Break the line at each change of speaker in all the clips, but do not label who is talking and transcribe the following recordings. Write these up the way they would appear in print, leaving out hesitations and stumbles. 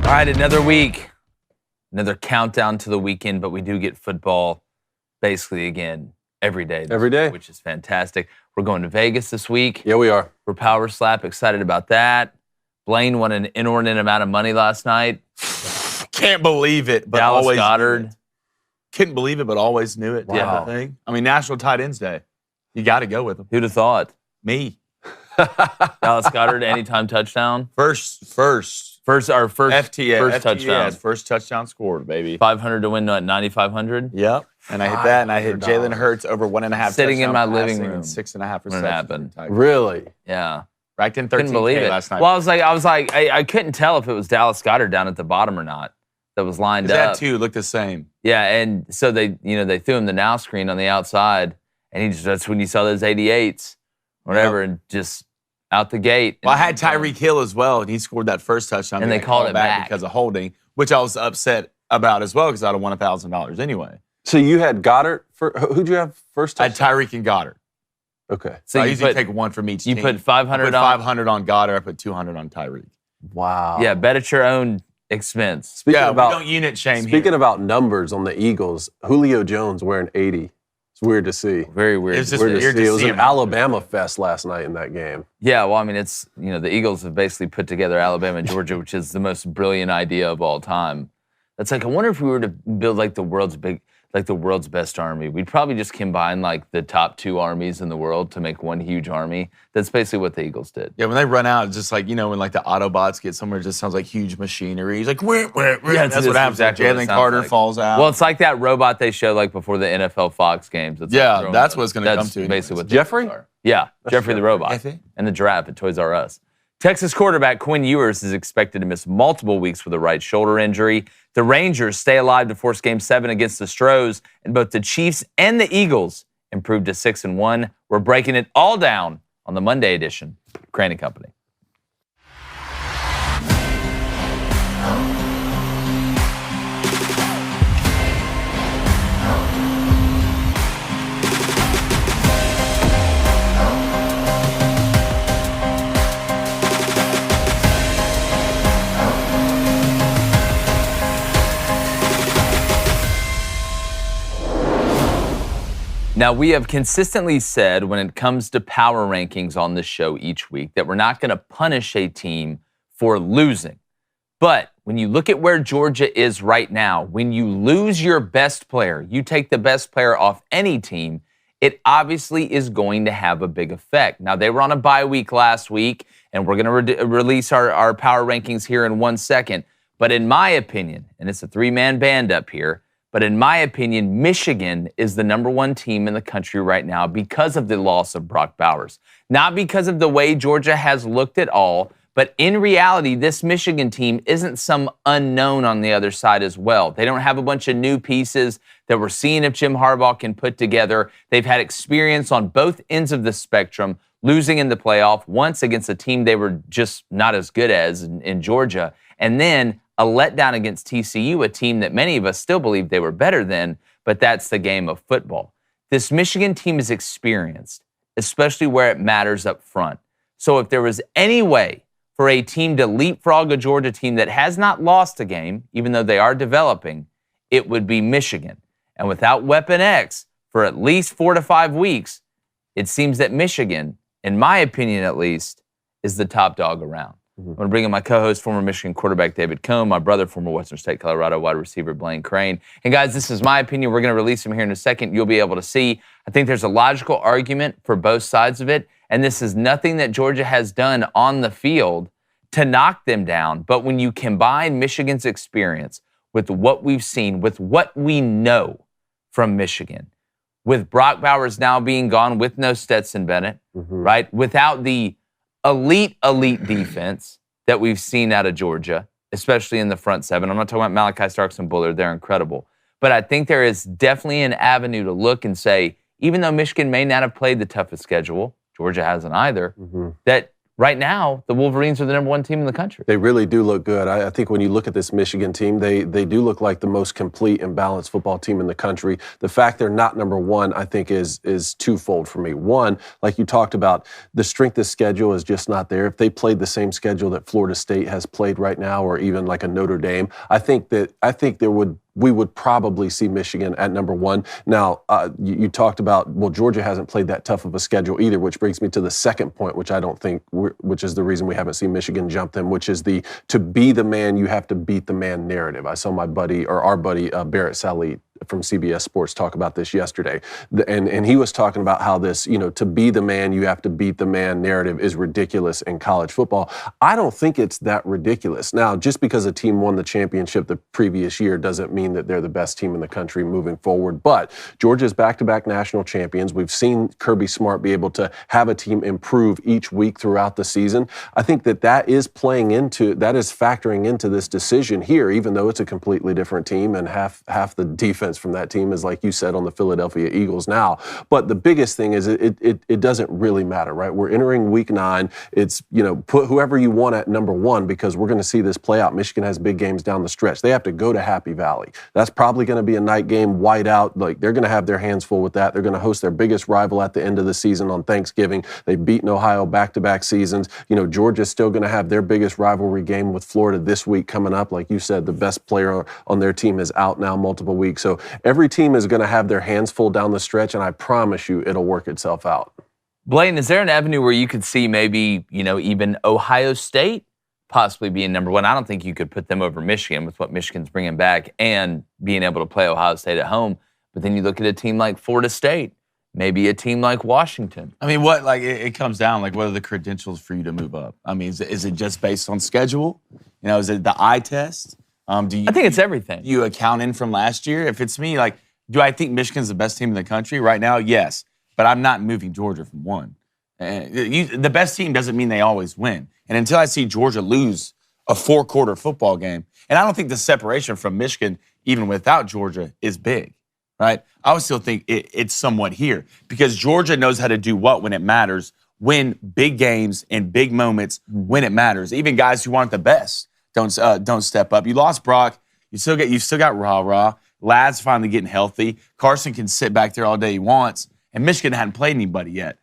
All right, another week, another countdown to the weekend, but we do get football basically again every day.
Every day.
Which is fantastic. We're going to Vegas this week.
Yeah, we are.
We're Power Slap, excited about that. Blaine won an inordinate amount of money last night.
Can't believe it, but
Dallas
always
Goddard.
Couldn't believe it, but always knew it.
Wow.
Thing. I mean, National Tight Ends Day. You got to go with them.
Who'd have thought?
Me.
Dallas Goddard, anytime touchdown.
First
FTA, touchdown.
First touchdown scored, baby.
500 to win, 9,500?
Yep. And I hit that, and I hit Jalen Hurts over 1.5.
Sitting in my living room.
6.5
When it happened.
Really?
Yeah.
Racked in 13
Couldn't believe it.
last night.
Well, I was like, I couldn't tell if it was Dallas Goddard down at the bottom or not that was lined up.
That too looked the same.
Yeah, and so they threw him the now screen on the outside, and that's when you saw those 88s, whatever, and just out the gate.
Well, I had Tyreek Hill as well, and he scored that first touchdown.
And they called it back
because of holding, which I was upset about as well because I'd have won $1,000 anyway.
So you had Goddard for who'd you have first?
I had Tyreek and Goddard.
Okay.
So I usually take one from each team.
You put 500
I put 500 on Goddard. I put 200 on Tyreek.
Wow.
Yeah, bet at your own expense.
Speaking
we
about
don't unit shame
Speaking
here.
about numbers on the Eagles, Julio Jones wearing 80. It's weird to see.
Very weird.
It's just
Weird to
weird
see.
to
It was
see
an
him.
Alabama fest last night in that game.
Yeah, well, I mean, it's, the Eagles have basically put together Alabama and Georgia, which is the most brilliant idea of all time. That's like, I wonder if we were to build like the world's best army, we'd probably just combine like the top two armies in the world to make one huge army. That's basically what the Eagles did.
Yeah, when they run out, it's just like, when like the Autobots get somewhere, it just sounds like huge machinery. He's like, where?
Yeah,
That's what happens.
exactly what it
Jalen
sounds
Carter
like.
falls out.
Well, it's like that robot they showed like before the NFL Fox games. It's
Yeah,
like
that's what it's gonna come to
That's basically what
Jeffrey?
they are. Yeah, Jeffrey the robot.
Jeffrey.
And the giraffe at Toys R Us. Texas quarterback Quinn Ewers is expected to miss multiple weeks with a right shoulder injury. The Rangers stay alive to force Game 7 against the Astros, and both the Chiefs and the Eagles improved to 6-1. We're breaking it all down on the Monday edition of Crane and Company. Now, we have consistently said when it comes to power rankings on this show each week that we're not going to punish a team for losing. But when you look at where Georgia is right now, when you lose your best player, you take the best player off any team, it obviously is going to have a big effect. Now, they were on a bye week last week, and we're going to release our power rankings here in 1 second. But in my opinion, and it's a three-man band up here, but in my opinion, Michigan is the number one team in the country right now because of the loss of Brock Bowers. Not because of the way Georgia has looked at all, but in reality, this Michigan team isn't some unknown on the other side as well. They don't have a bunch of new pieces that we're seeing if Jim Harbaugh can put together. They've had experience on both ends of the spectrum, losing in the playoff, once against a team they were just not as good as in Georgia, and then a letdown against TCU, a team that many of us still believe they were better than, but that's the game of football. This Michigan team is experienced, especially where it matters up front. So if there was any way for a team to leapfrog a Georgia team that has not lost a game, even though they are developing, it would be Michigan. And without Weapon X for at least 4 to 5 weeks, it seems that Michigan, in my opinion at least, is the top dog around. I'm going to bring in my co-host, former Michigan quarterback David Cohn, my brother, former Western State Colorado wide receiver Blaine Crane. And guys, this is my opinion. We're going to release him here in a second. You'll be able to see. I think there's a logical argument for both sides of it. And this is nothing that Georgia has done on the field to knock them down. But when you combine Michigan's experience with what we've seen, with what we know from Michigan, with Brock Bowers now being gone, with no Stetson Bennett, right? Without the elite defense that we've seen out of Georgia, especially in the front seven. I'm not talking about Malachi Starks and Bullard. They're incredible. But I think there is definitely an avenue to look and say, even though Michigan may not have played the toughest schedule, Georgia hasn't either, that right now, the Wolverines are the number one team in the country.
They really do look good. I think when you look at this Michigan team, they do look like the most complete and balanced football team in the country. The fact they're not number one, I think, is twofold for me. One, like you talked about, the strength of schedule is just not there. If they played the same schedule that Florida State has played right now, or even like a Notre Dame, I think we would probably see Michigan at number one. Now, you talked about, well, Georgia hasn't played that tough of a schedule either, which brings me to the second point, which I don't think, which is the reason we haven't seen Michigan jump them, which is to be the man, you have to beat the man narrative. I saw our buddy Barrett Sallee from CBS Sports talk about this yesterday. And he was talking about how this, to be the man, you have to beat the man narrative is ridiculous in college football. I don't think it's that ridiculous. Now, just because a team won the championship the previous year doesn't mean that they're the best team in the country moving forward. But Georgia's back-to-back national champions. We've seen Kirby Smart be able to have a team improve each week throughout the season. I think that is factoring into this decision here, even though it's a completely different team and half the defense from that team is, like you said, on the Philadelphia Eagles now. But the biggest thing is it doesn't really matter, right? We're entering week 9. It's, put whoever you want at number one, because we're going to see this play out. Michigan has big games down the stretch. They have to go to Happy Valley. That's probably going to be a night game, whiteout. Like, they're going to have their hands full with that. They're going to host their biggest rival at the end of the season on Thanksgiving. They've beaten Ohio back-to-back seasons. Georgia's still going to have their biggest rivalry game with Florida this week coming up. Like you said, the best player on their team is out now multiple weeks. So every team is going to have their hands full down the stretch, and I promise you it'll work itself out.
Blaine, is there an avenue where you could see maybe, even Ohio State possibly being number one? I don't think you could put them over Michigan with what Michigan's bringing back and being able to play Ohio State at home. But then you look at a team like Florida State, maybe a team like Washington.
I mean, it comes down, what are the credentials for you to move up? I mean, is it just based on schedule? Is it the eye test?
I think it's everything.
Do you account in from last year? If it's me, do I think Michigan's the best team in the country right now? Yes. But I'm not moving Georgia from one. The best team doesn't mean they always win. And until I see Georgia lose a 4-quarter football game, and I don't think the separation from Michigan, even without Georgia, is big, right? I would still think it's somewhat here because Georgia knows how to do what when it matters, win big games and big moments when it matters. Even guys who aren't the best don't step up. You lost Brock. You still got Rah-Rah. Ladd's finally getting healthy. Carson can sit back there all day he wants. And Michigan hadn't played anybody yet.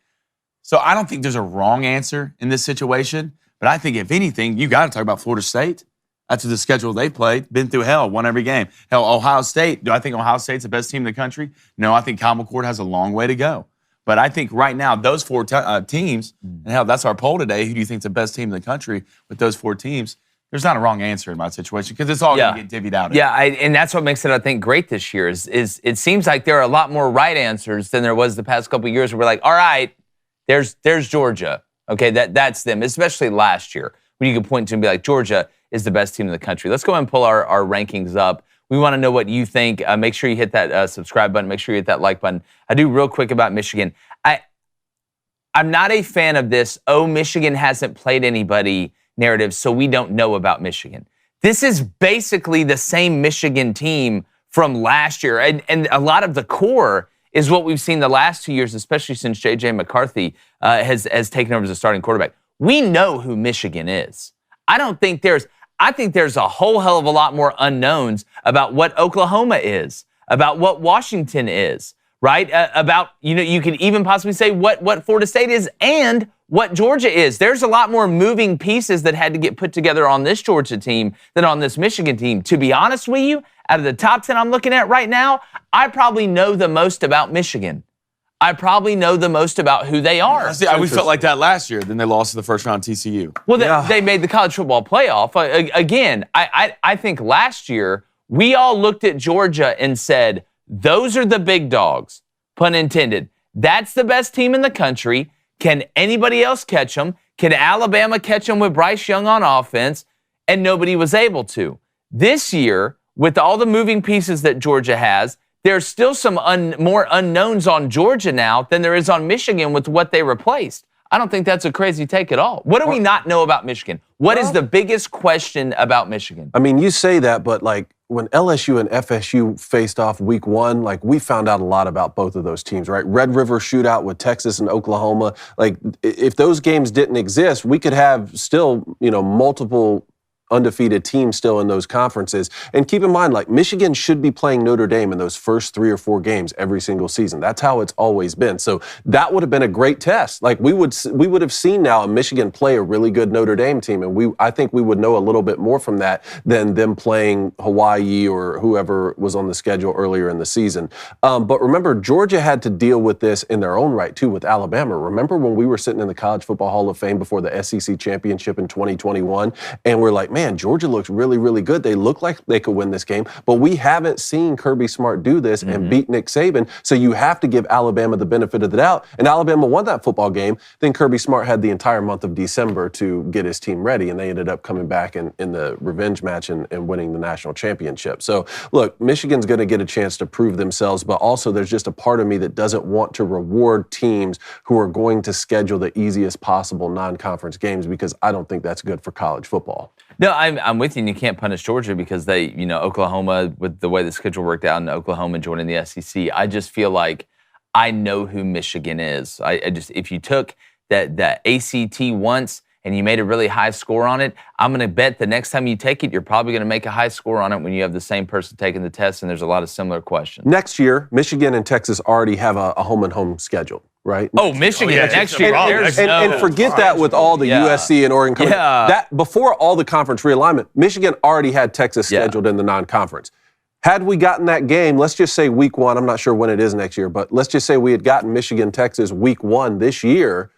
So I don't think there's a wrong answer in this situation. But I think, if anything, you got to talk about Florida State. After the schedule they played, been through hell, won every game. Hell, Ohio State. Do I think Ohio State's the best team in the country? No, I think Kyle McCord has a long way to go. But I think right now, those 4 teams, and hell, that's our poll today. Who do you think is the best team in the country with those 4 teams? There's not a wrong answer in my situation because it's all going to get divvied out.
Yeah, and that's what makes it, I think, great this year is it seems like there are a lot more right answers than there was the past couple of years where we're like, all right, there's Georgia. Okay, that's them, especially last year when you could point to and be like, Georgia is the best team in the country. Let's go ahead and pull our rankings up. We want to know what you think. Make sure you hit that subscribe button. Make sure you hit that like button. I do real quick about Michigan. I'm not a fan of this, Michigan hasn't played anybody narrative, so we don't know about Michigan. This is basically the same Michigan team from last year, and a lot of the core is what we've seen the last 2 years, especially since J.J. McCarthy has taken over as a starting quarterback. We know who Michigan is. I think there's a whole hell of a lot more unknowns about what Oklahoma is, about what Washington is, right? About, you could even possibly say what Florida State is and what Georgia is. There's a lot more moving pieces that had to get put together on this Georgia team than on this Michigan team. To be honest with you, out of the top 10 I'm looking at right now, I probably know the most about Michigan. I probably know the most about who they are.
We felt like that last year. Then they lost to the first round TCU.
Well, they made the college football playoff. Again, I think last year we all looked at Georgia and said, those are the big dogs, pun intended. That's the best team in the country. Can anybody else catch them? Can Alabama catch them with Bryce Young on offense? And nobody was able to. This year, with all the moving pieces that Georgia has, there's still some more unknowns on Georgia now than there is on Michigan with what they replaced. I don't think that's a crazy take at all. What do we not know about Michigan? What is the biggest question about Michigan?
I mean, you say that, but when LSU and FSU faced off week 1, like we found out a lot about both of those teams, right? Red River shootout with Texas and Oklahoma. Like if those games didn't exist, we could have still, multiple undefeated teams still in those conferences. And keep in mind, like Michigan should be playing Notre Dame in those first 3 or 4 games every single season. That's how it's always been. So that would have been a great test. Like we would have seen now a Michigan play a really good Notre Dame team, and I think we would know a little bit more from that than them playing Hawaii or whoever was on the schedule earlier in the season. But remember, Georgia had to deal with this in their own right too with Alabama. Remember when we were sitting in the College Football Hall of Fame before the SEC championship in 2021, and we're like, man, Georgia looks really, really good. They look like they could win this game, but we haven't seen Kirby Smart do this and beat Nick Saban. So you have to give Alabama the benefit of the doubt. And Alabama won that football game. Then Kirby Smart had the entire month of December to get his team ready, and they ended up coming back in the revenge match and winning the national championship. So look, Michigan's going to get a chance to prove themselves, but also there's just a part of me that doesn't want to reward teams who are going to schedule the easiest possible non-conference games, because I don't think that's good for college football.
No, I'm with you, and you can't punish Georgia because they, Oklahoma, with the way the schedule worked out, and Oklahoma joining the SEC. I just feel like I know who Michigan is. I just, if you took that ACT once and you made a really high score on it, I'm going to bet the next time you take it, you're probably going to make a high score on it when you have the same person taking the test, and there's a lot of similar questions.
Next year, Michigan and Texas already have a home-and-home schedule. Right?
Oh, Michigan next year.
And forget that with all the USC and Oregon coming. That before all the conference realignment, Michigan already had Texas scheduled in the non-conference. Had we gotten that game, let's just say week 1, I'm not sure when it is next year, but let's just say we had gotten Michigan, Texas week 1 this year,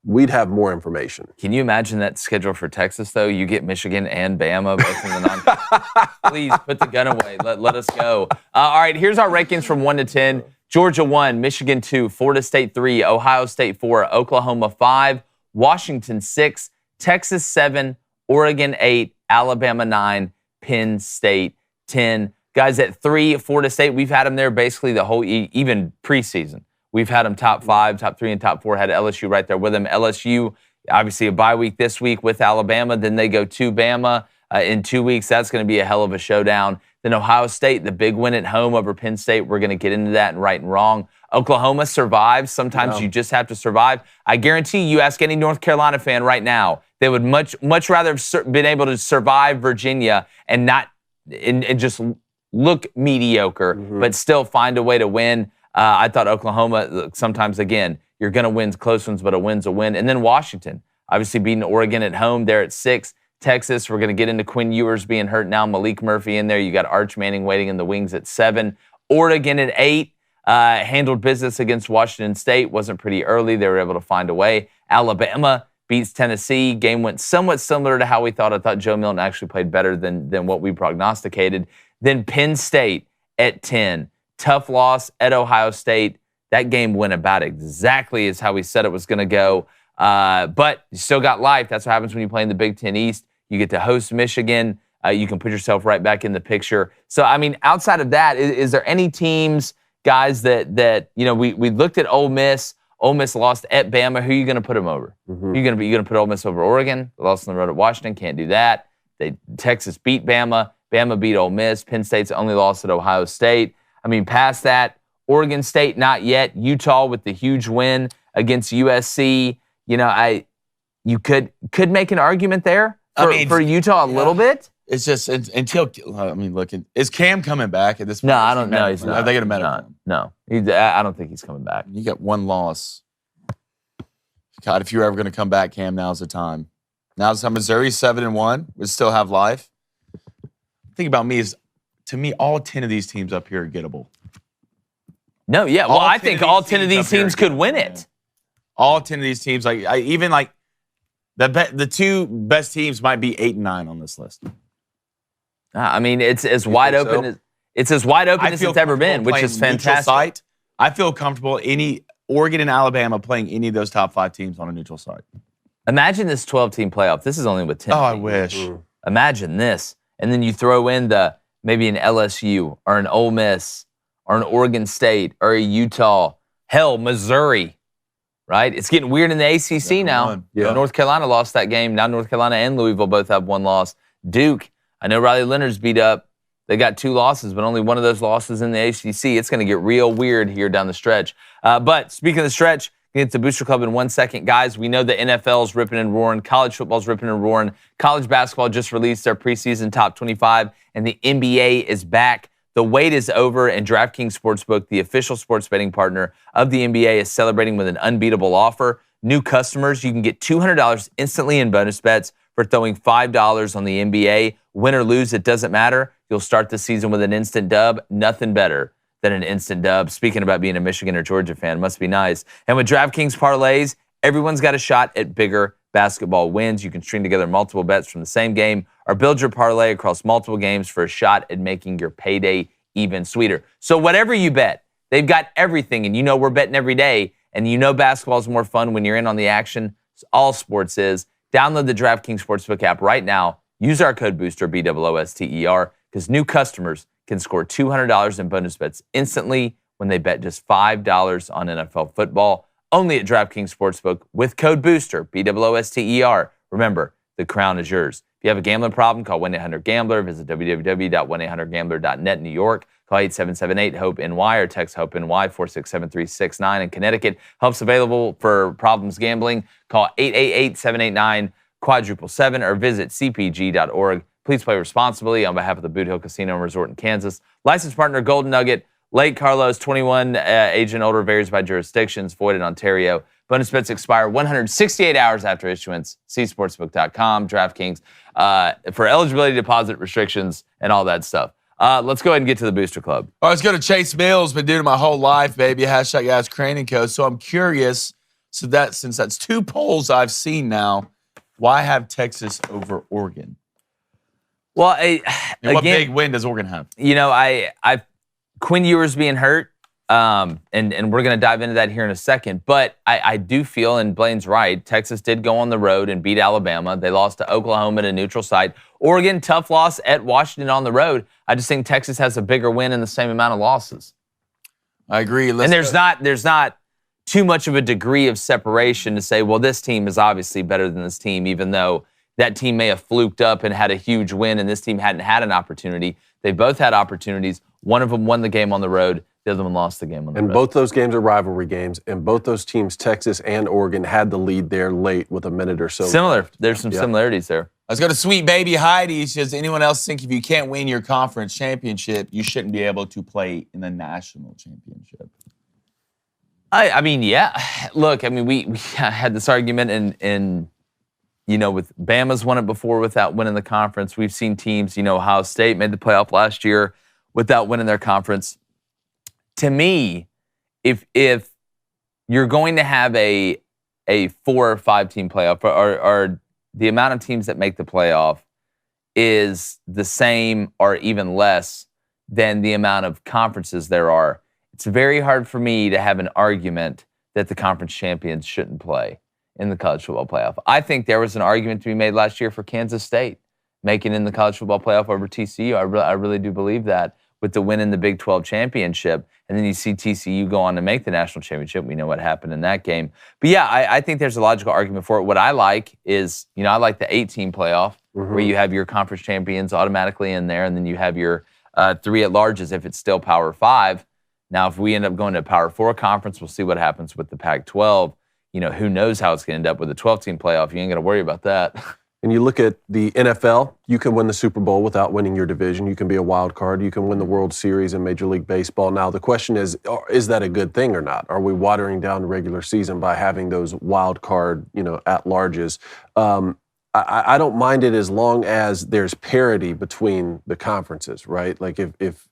we'd have more information.
Can you imagine that schedule for Texas, though? You get Michigan and Bama both in the non-conference. Please put the gun away. Let us go. All right, here's our rankings from 1 to 10. Georgia 1, Michigan 2, Florida State 3, Ohio State 4, Oklahoma 5, Washington 6, Texas 7, Oregon 8, Alabama 9, Penn State 10. Guys, at 3, Florida State, we've had them there basically the whole, even preseason. We've had them top 5, top 3, and top 4. Had LSU right there with them. LSU, obviously a bye week this week with Alabama. Then they go to Bama in 2 weeks. That's going to be a hell of a showdown. Then Ohio State, the big win at home over Penn State. We're going to get into that and right and wrong. Oklahoma survives. Sometimes you just have to survive. I guarantee you ask any North Carolina fan right now, they would much rather have been able to survive Virginia and not and just look mediocre, but still find a way to win. I thought Oklahoma, sometimes, again, you're going to win close ones, but a win's a win. And then Washington, obviously beating Oregon at home. They're at 6. Texas, we're going to get into Quinn Ewers being hurt now. Malik Murphy in there. You got Arch Manning waiting in the wings at 7. Oregon at 8. Handled business against Washington State. Wasn't pretty early. They were able to find a way. Alabama beats Tennessee. Game went somewhat similar to how we thought. I thought Joe Milton actually played better than what we prognosticated. Then Penn State at 10. Tough loss at Ohio State. That game went about exactly as how we said it was going to go. But you still got life. That's what happens when you play in the Big Ten East. You get to host Michigan. You can put yourself right back in the picture. So, I mean, outside of that, is there any teams, guys, that we looked at Ole Miss. Ole Miss lost at Bama. Who are you going to put them over? You going to put Ole Miss over Oregon? They lost on the road at Washington. Can't do that. Texas beat Bama. Bama beat Ole Miss. Penn State's only lost at Ohio State. I mean, past that, Oregon State, not yet. Utah with the huge win against USC. You could make an argument there for Utah a little bit.
It's just until look, is Cam coming back at this point?
No, I don't know. He's not.
Are they going to medical him?
No, I don't think he's coming back.
You got one loss. God, if you're ever going to come back, Cam, now's the time. Now's the time. Missouri's 7-1. We still have life. The thing about me is, to me, all 10 of these teams up here are gettable.
No, yeah. Well, I think all 10 of these teams could win it.
All 10 of these teams, the 2 best teams might be 8 and 9 on this list.
I mean, it's as wide open as it's ever been, which is fantastic.
Site. I feel comfortable any Oregon and Alabama playing any of those top 5 teams on a neutral site.
Imagine this 12-team playoff. This is only with 10.
Oh, I wish.
Imagine this, and then you throw in maybe an LSU or an Ole Miss or an Oregon State or a Utah, hell, Missouri. Right? It's getting weird in the ACC now. Yeah. North Carolina lost that game. Now North Carolina and Louisville both have 1 loss. Duke, I know Riley Leonard's beat up. They got 2 losses, but only one of those losses in the ACC. It's going to get real weird here down the stretch. But speaking of the stretch, get to Booster Club in 1 second. Guys, we know the NFL's ripping and roaring. College football's ripping and roaring. College basketball just released their preseason top 25, and the NBA is back. The wait is over, and DraftKings Sportsbook, the official sports betting partner of the NBA, is celebrating with an unbeatable offer. New customers, you can get $200 instantly in bonus bets for throwing $5 on the NBA. Win or lose, it doesn't matter. You'll start the season with an instant dub. Nothing better than an instant dub. Speaking about being a Michigan or Georgia fan, must be nice. And with DraftKings parlays, everyone's got a shot at bigger basketball wins. You can string together multiple bets from the same game or build your parlay across multiple games for a shot at making your payday even sweeter. So whatever you bet, they've got everything. And you know we're betting every day. And you know basketball is more fun when you're in on the action. All sports is. Download the DraftKings Sportsbook app right now. Use our code BOOSTER, BOOSTER, because new customers can score $200 in bonus bets instantly when they bet just $5 on NFL football. Only at DraftKings Sportsbook with code BOOSTER, BOOSTER. Remember, the crown is yours. If you have a gambling problem, call 1-800-GAMBLER. Visit www.1800gambler.net in New York. Call 877-8-HOPE-NY or text HOPE-NY 467-3669. In Connecticut, help's available for problems gambling. Call 888-789-777 or visit cpg.org. Please play responsibly on behalf of the Boot Hill Casino and Resort in Kansas. Licensed partner Golden Nugget. Lake Carlos, 21, age and older, varies by jurisdictions. Void in Ontario. Bonus bets expire 168 hours after issuance. See sportsbook.com, DraftKings, for eligibility, deposit restrictions, and all that stuff. Let's go ahead and get to the Booster Club.
All right, let's go to Chase Mills. Been doing it my whole life, baby. Hashtag Ask Crane & Co. So I'm curious, since that's 2 polls I've seen now, why have Texas over Oregon?
Well,
what big win does Oregon have?
You know, Quinn Ewers being hurt, and we're going to dive into that here in a second. But I do feel, and Blaine's right, Texas did go on the road and beat Alabama. They lost to Oklahoma at a neutral site. Oregon, tough loss at Washington on the road. I just think Texas has a bigger win and the same amount of losses.
I agree.
And there's not too much of a degree of separation to say, well, this team is obviously better than this team, even though that team may have fluked up and had a huge win and this team hadn't had an opportunity. They both had opportunities. One of them won the game on the road. The other one lost the game on the road.
And both those games are rivalry games, and both those teams, Texas and Oregon, had the lead there late with a minute or so.
Similar. There's some similarities there.
Let's go to Sweet Baby Heidi. She says, anyone else think if you can't win your conference championship, you shouldn't be able to play in the national championship?
I mean, yeah. Look, I mean, we had this argument in you know, with Bama's won it before without winning the conference. We've seen teams, you know, Ohio State made the playoff last year without winning their conference. To me, if you're going to have a 4 or 5 team playoff, or the amount of teams that make the playoff is the same or even less than the amount of conferences there are, it's very hard for me to have an argument that the conference champions shouldn't play in the college football playoff. I think there was an argument to be made last year for Kansas State making in the college football playoff over TCU. I really do believe that, with the win in the Big 12 championship. And then you see TCU go on to make the national championship. We know what happened in that game. But yeah, I think there's a logical argument for it. What I like is, you know, I like the 8-team playoff where you have your conference champions automatically in there, and then you have your 3 at-larges if it's still Power 5. Now, if we end up going to a Power 4 conference, we'll see what happens with the Pac-12. You know, who knows how it's going to end up with a 12-team playoff. You ain't going to worry about that.
And you look at the NFL, you can win the Super Bowl without winning your division. You can be a wild card. You can win the World Series in Major League Baseball. Now, the question is that a good thing or not? Are we watering down the regular season by having those wild card, you know, at-larges? I don't mind it as long as there's parity between the conferences, right? Like if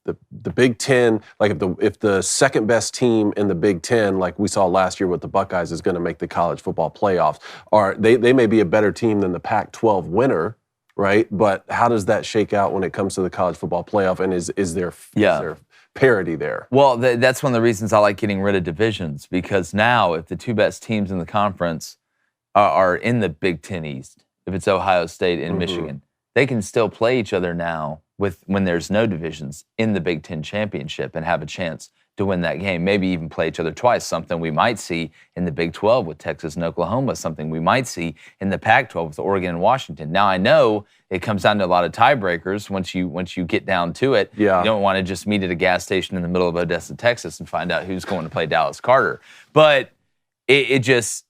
the Big Ten, like if the second best team in the Big Ten, like we saw last year with the Buckeyes, is going to make the college football playoffs, or they may be a better team than the Pac-12 winner, right? But how does that shake out when it comes to the college football playoff? And is there parity there?
Well, that's one of the reasons I like getting rid of divisions, because now if the 2 best teams in the conference are in the Big Ten East, if it's Ohio State and Michigan, they can still play each other now when there's no divisions in the Big Ten championship and have a chance to win that game. Maybe even play each other twice, something we might see in the Big 12 with Texas and Oklahoma, something we might see in the Pac-12 with Oregon and Washington. Now, I know it comes down to a lot of tiebreakers once you get down to it.
Yeah.
You don't want to just meet at a gas station in the middle of Odessa, Texas and find out who's going to play Dallas Carter. But it just...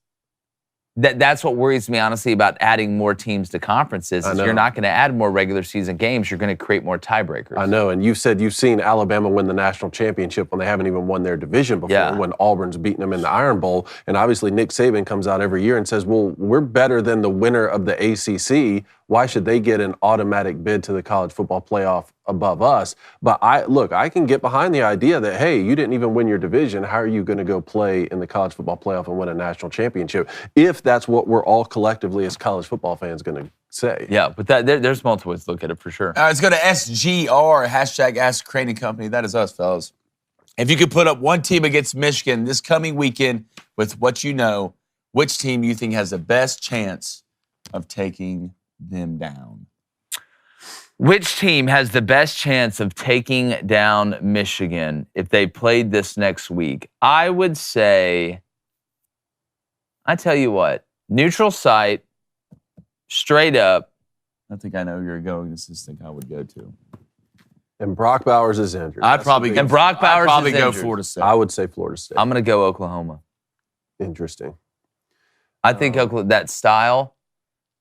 That's what worries me, honestly, about adding more teams to conferences. Is you're not going to add more regular season games. You're going to create more tiebreakers.
I know, and you said you've seen Alabama win the national championship when they haven't even won their division before, when Auburn's beaten them in the Iron Bowl. And obviously Nick Saban comes out every year and says, well, we're better than the winner of the ACC. Why should they get an automatic bid to the college football playoff above us? But I can get behind the idea that, hey, you didn't even win your division. How are you going to go play in the college football playoff and win a national championship? If that's what we're all collectively as college football fans going to say.
Yeah, but there's multiple ways to look at it for sure.
Let's go to SGR, hashtag Ask Crane Company. That is us, fellas. If you could put up one team against Michigan this coming weekend with what you know, which team do you think has the best chance of taking them down?
Which team has the best chance of taking down Michigan if they played this next week? I would say, I tell you what, neutral site, straight up.
I think I know where you're going. This is the thing I would go to.
And Brock Bowers is injured.
Brock Bowers is
go
injured.
Florida State.
I would say Florida State.
I'm going to go Oklahoma.
Interesting.
I think that style,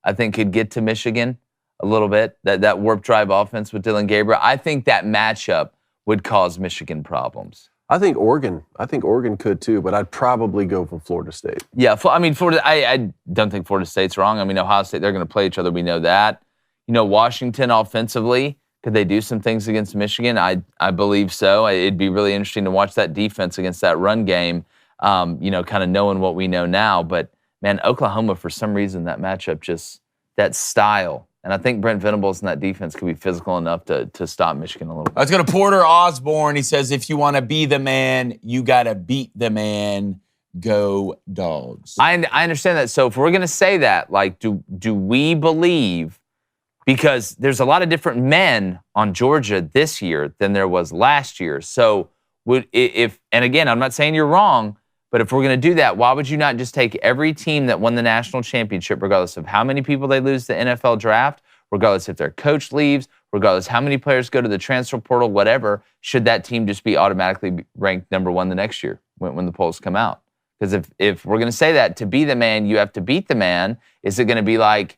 I think could get to Michigan a little bit. That warp drive offense with Dylan Gabriel. I think that matchup would cause Michigan problems.
I think Oregon could too, but I'd probably go for Florida State.
Yeah, I mean, Florida. I don't think Florida State's wrong. I mean, Ohio State, they're going to play each other. We know that. Washington offensively, could they do some things against Michigan? I believe so. It'd be really interesting to watch that defense against that run game. Kind of knowing what we know now, but man, Oklahoma, for some reason, that matchup just, that style. And I think Brent Venables in that defense could be physical enough to stop Michigan a little bit.
Let's go to Porter Osborne. He says, if you want to be the man, you got to beat the man. Go Dogs.
I understand that. So if we're going to say that, like, do we believe, because there's a lot of different men on Georgia this year than there was last year. So and again, I'm not saying you're wrong, but if we're going to do that, why would you not just take every team that won the national championship, regardless of how many people they lose the NFL draft, regardless if their coach leaves, regardless how many players go to the transfer portal, whatever, should that team just be automatically ranked number one the next year when the polls come out? Because if we're going to say that to be the man, you have to beat the man, is it going to be like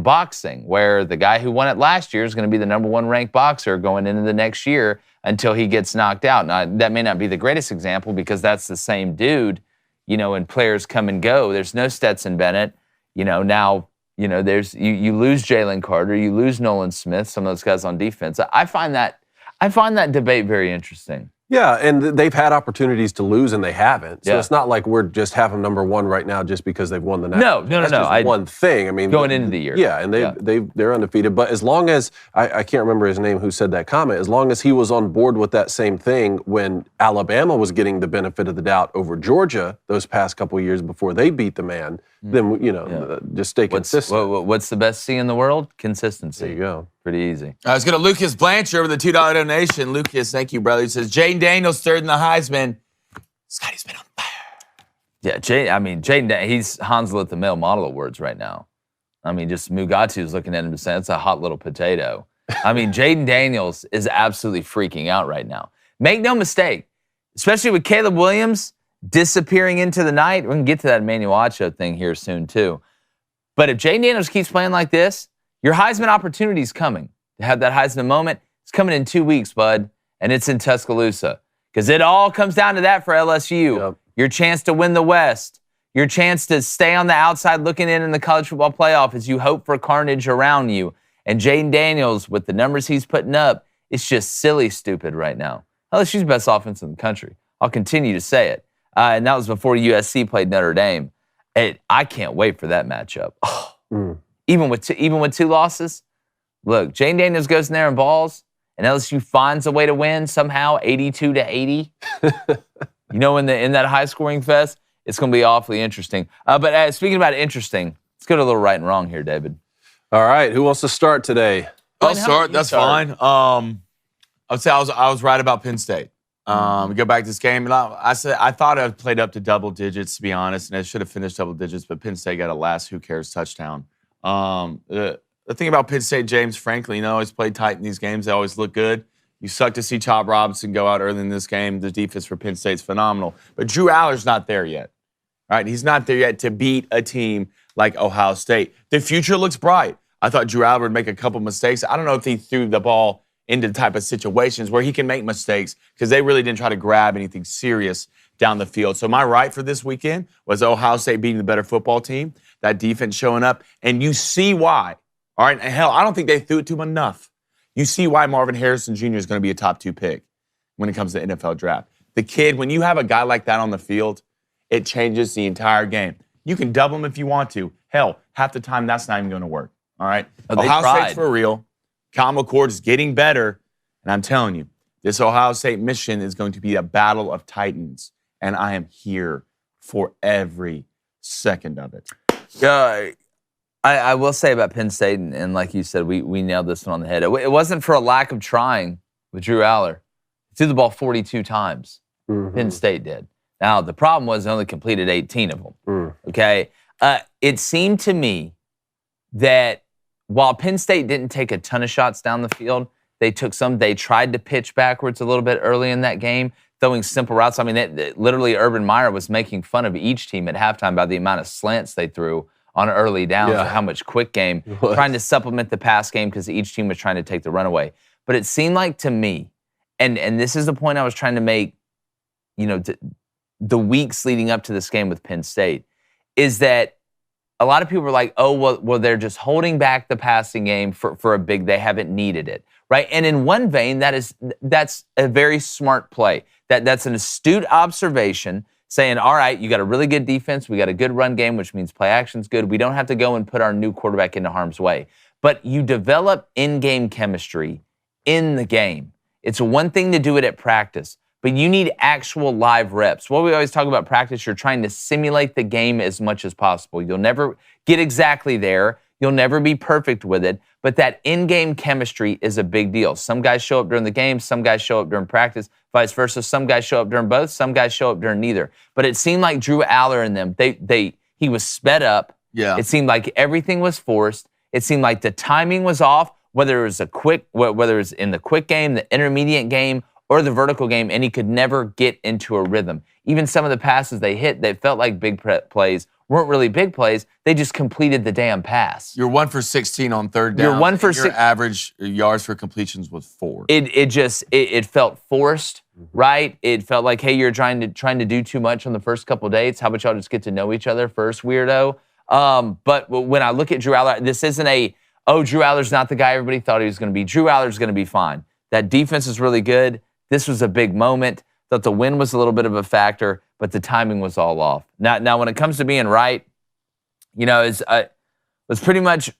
boxing, where the guy who won it last year is going to be the number one ranked boxer going into the next year until he gets knocked out? Now, that may not be the greatest example because that's the same dude, and players come and go. There's no Stetson Bennett. Now, there's you lose Jalen Carter, you lose Nolan Smith, some of those guys on defense. I find that debate very interesting.
Yeah, and they've had opportunities to lose and they haven't. So it's not like we're just having them number one right now just because they've won the national.
No.
That's just one thing. I mean,
going into the year.
Yeah, and they're undefeated. But as long as I can't remember his name who said that comment, as long as he was on board with that same thing when Alabama was getting the benefit of the doubt over Georgia those past couple of years before they beat the man, then just stay consistent.
What's the best C in the world? Consistency.
There you go.
Pretty easy.
Let's go to Lucas Blanchard with a $2 donation. Lucas, thank you, brother. He says, Jaden Daniels third in the Heisman. Scotty's been on fire.
Yeah, Jaden, he's Hansel at the Male Model Awards right now. I mean, just Mugatu's looking at him and saying, it's a hot little potato. I mean, Jaden Daniels is absolutely freaking out right now. Make no mistake, especially with Caleb Williams disappearing into the night. We're going to get to that Emmanuel Acho thing here soon, too. But if Jaden Daniels keeps playing like this, your Heisman opportunity is coming. To have that Heisman moment, it's coming in 2 weeks, bud, and it's in Tuscaloosa. Because it all comes down to that for LSU. Yep. Your chance to win the West, your chance to stay on the outside looking in the college football playoff as you hope for carnage around you. And Jaden Daniels, with the numbers he's putting up, it's just silly stupid right now. LSU's the best offense in the country. I'll continue to say it. And that was before USC played Notre Dame. I can't wait for that matchup. Even with two losses, look, Jaden Daniels goes in there and balls, and LSU finds a way to win somehow, 82-80. In that high-scoring fest, it's going to be awfully interesting. But speaking about interesting, let's go to a little right and wrong here, David.
All right, who wants to start today?
I'll start. That's fine. I would say I was right about Penn State. Go back to this game. And I thought I played up to double digits, to be honest, and I should have finished double digits, but Penn State got a last who cares touchdown. The thing about Penn State, James, frankly, always played tight in these games. They always look good. You suck to see Chop Robinson go out early in this game. The defense for Penn State's phenomenal. But Drew Aller's not there yet. Right? He's not there yet to beat a team like Ohio State. The future looks bright. I thought Drew Aller would make a couple mistakes. I don't know if he threw the ball into the type of situations where he can make mistakes because they really didn't try to grab anything serious down the field. So my right for this weekend was Ohio State beating the better football team, that defense showing up, and you see why. All right, and hell, I don't think they threw it to him enough. You see why Marvin Harrison Jr. is going to be a top 2 pick when it comes to the NFL draft. The kid, when you have a guy like that on the field, it changes the entire game. You can double him if you want to. Hell, half the time that's not even going to work. All right? Ohio State's for real. Kyle McCord is getting better. And I'm telling you, this Ohio State mission is going to be a battle of titans. And I am here for every second of it.
I will say about Penn State, and like you said, we nailed this one on the head. It wasn't for a lack of trying with Drew Aller. He threw the ball 42 times. Penn State did. Now, the problem was they only completed 18 of them. Okay? It seemed to me that while Penn State didn't take a ton of shots down the field, they took some. They tried to pitch backwards a little bit early in that game, throwing simple routes. I mean, literally, Urban Meyer was making fun of each team at halftime by the amount of slants they threw on early downs or how much quick game, trying to supplement the pass game because each team was trying to take the runaway. But it seemed like to me, and this is the point I was trying to make, the weeks leading up to this game with Penn State, is that a lot of people were like, oh, well, they're just holding back the passing game for a big, they haven't needed it, right? And in one vein, that's a very smart play. That's an astute observation saying, all right, you got a really good defense, we got a good run game, which means play action's good. We don't have to go and put our new quarterback into harm's way. But you develop in-game chemistry in the game. It's one thing to do it at practice, but you need actual live reps. What we always talk about practice, you're trying to simulate the game as much as possible. You'll never get exactly there. You'll never be perfect with it, but that in-game chemistry is a big deal. Some guys show up during the game, some guys show up during practice, vice versa. Some guys show up during both, some guys show up during neither. But it seemed like Drew Aller and them, he was sped up.
Yeah.
It seemed like everything was forced. It seemed like the timing was off, whether it was in the quick game, the intermediate game, or the vertical game, and he could never get into a rhythm. Even some of the passes they hit, they felt like big plays, weren't really big plays. They just completed the damn pass.
You're 1 for 16 on third down.
You're 1 for 6.
Your average yards for completions was 4.
It felt forced, right? It felt like, hey, you're trying to do too much on the first couple dates. How about y'all just get to know each other first, weirdo? But when I look at Drew Aller, this isn't Drew Aller's not the guy everybody thought he was going to be. Drew Aller's going to be fine. That defense is really good. This was a big moment. Thought the win was a little bit of a factor, but the timing was all off. Now when it comes to being right, it was pretty much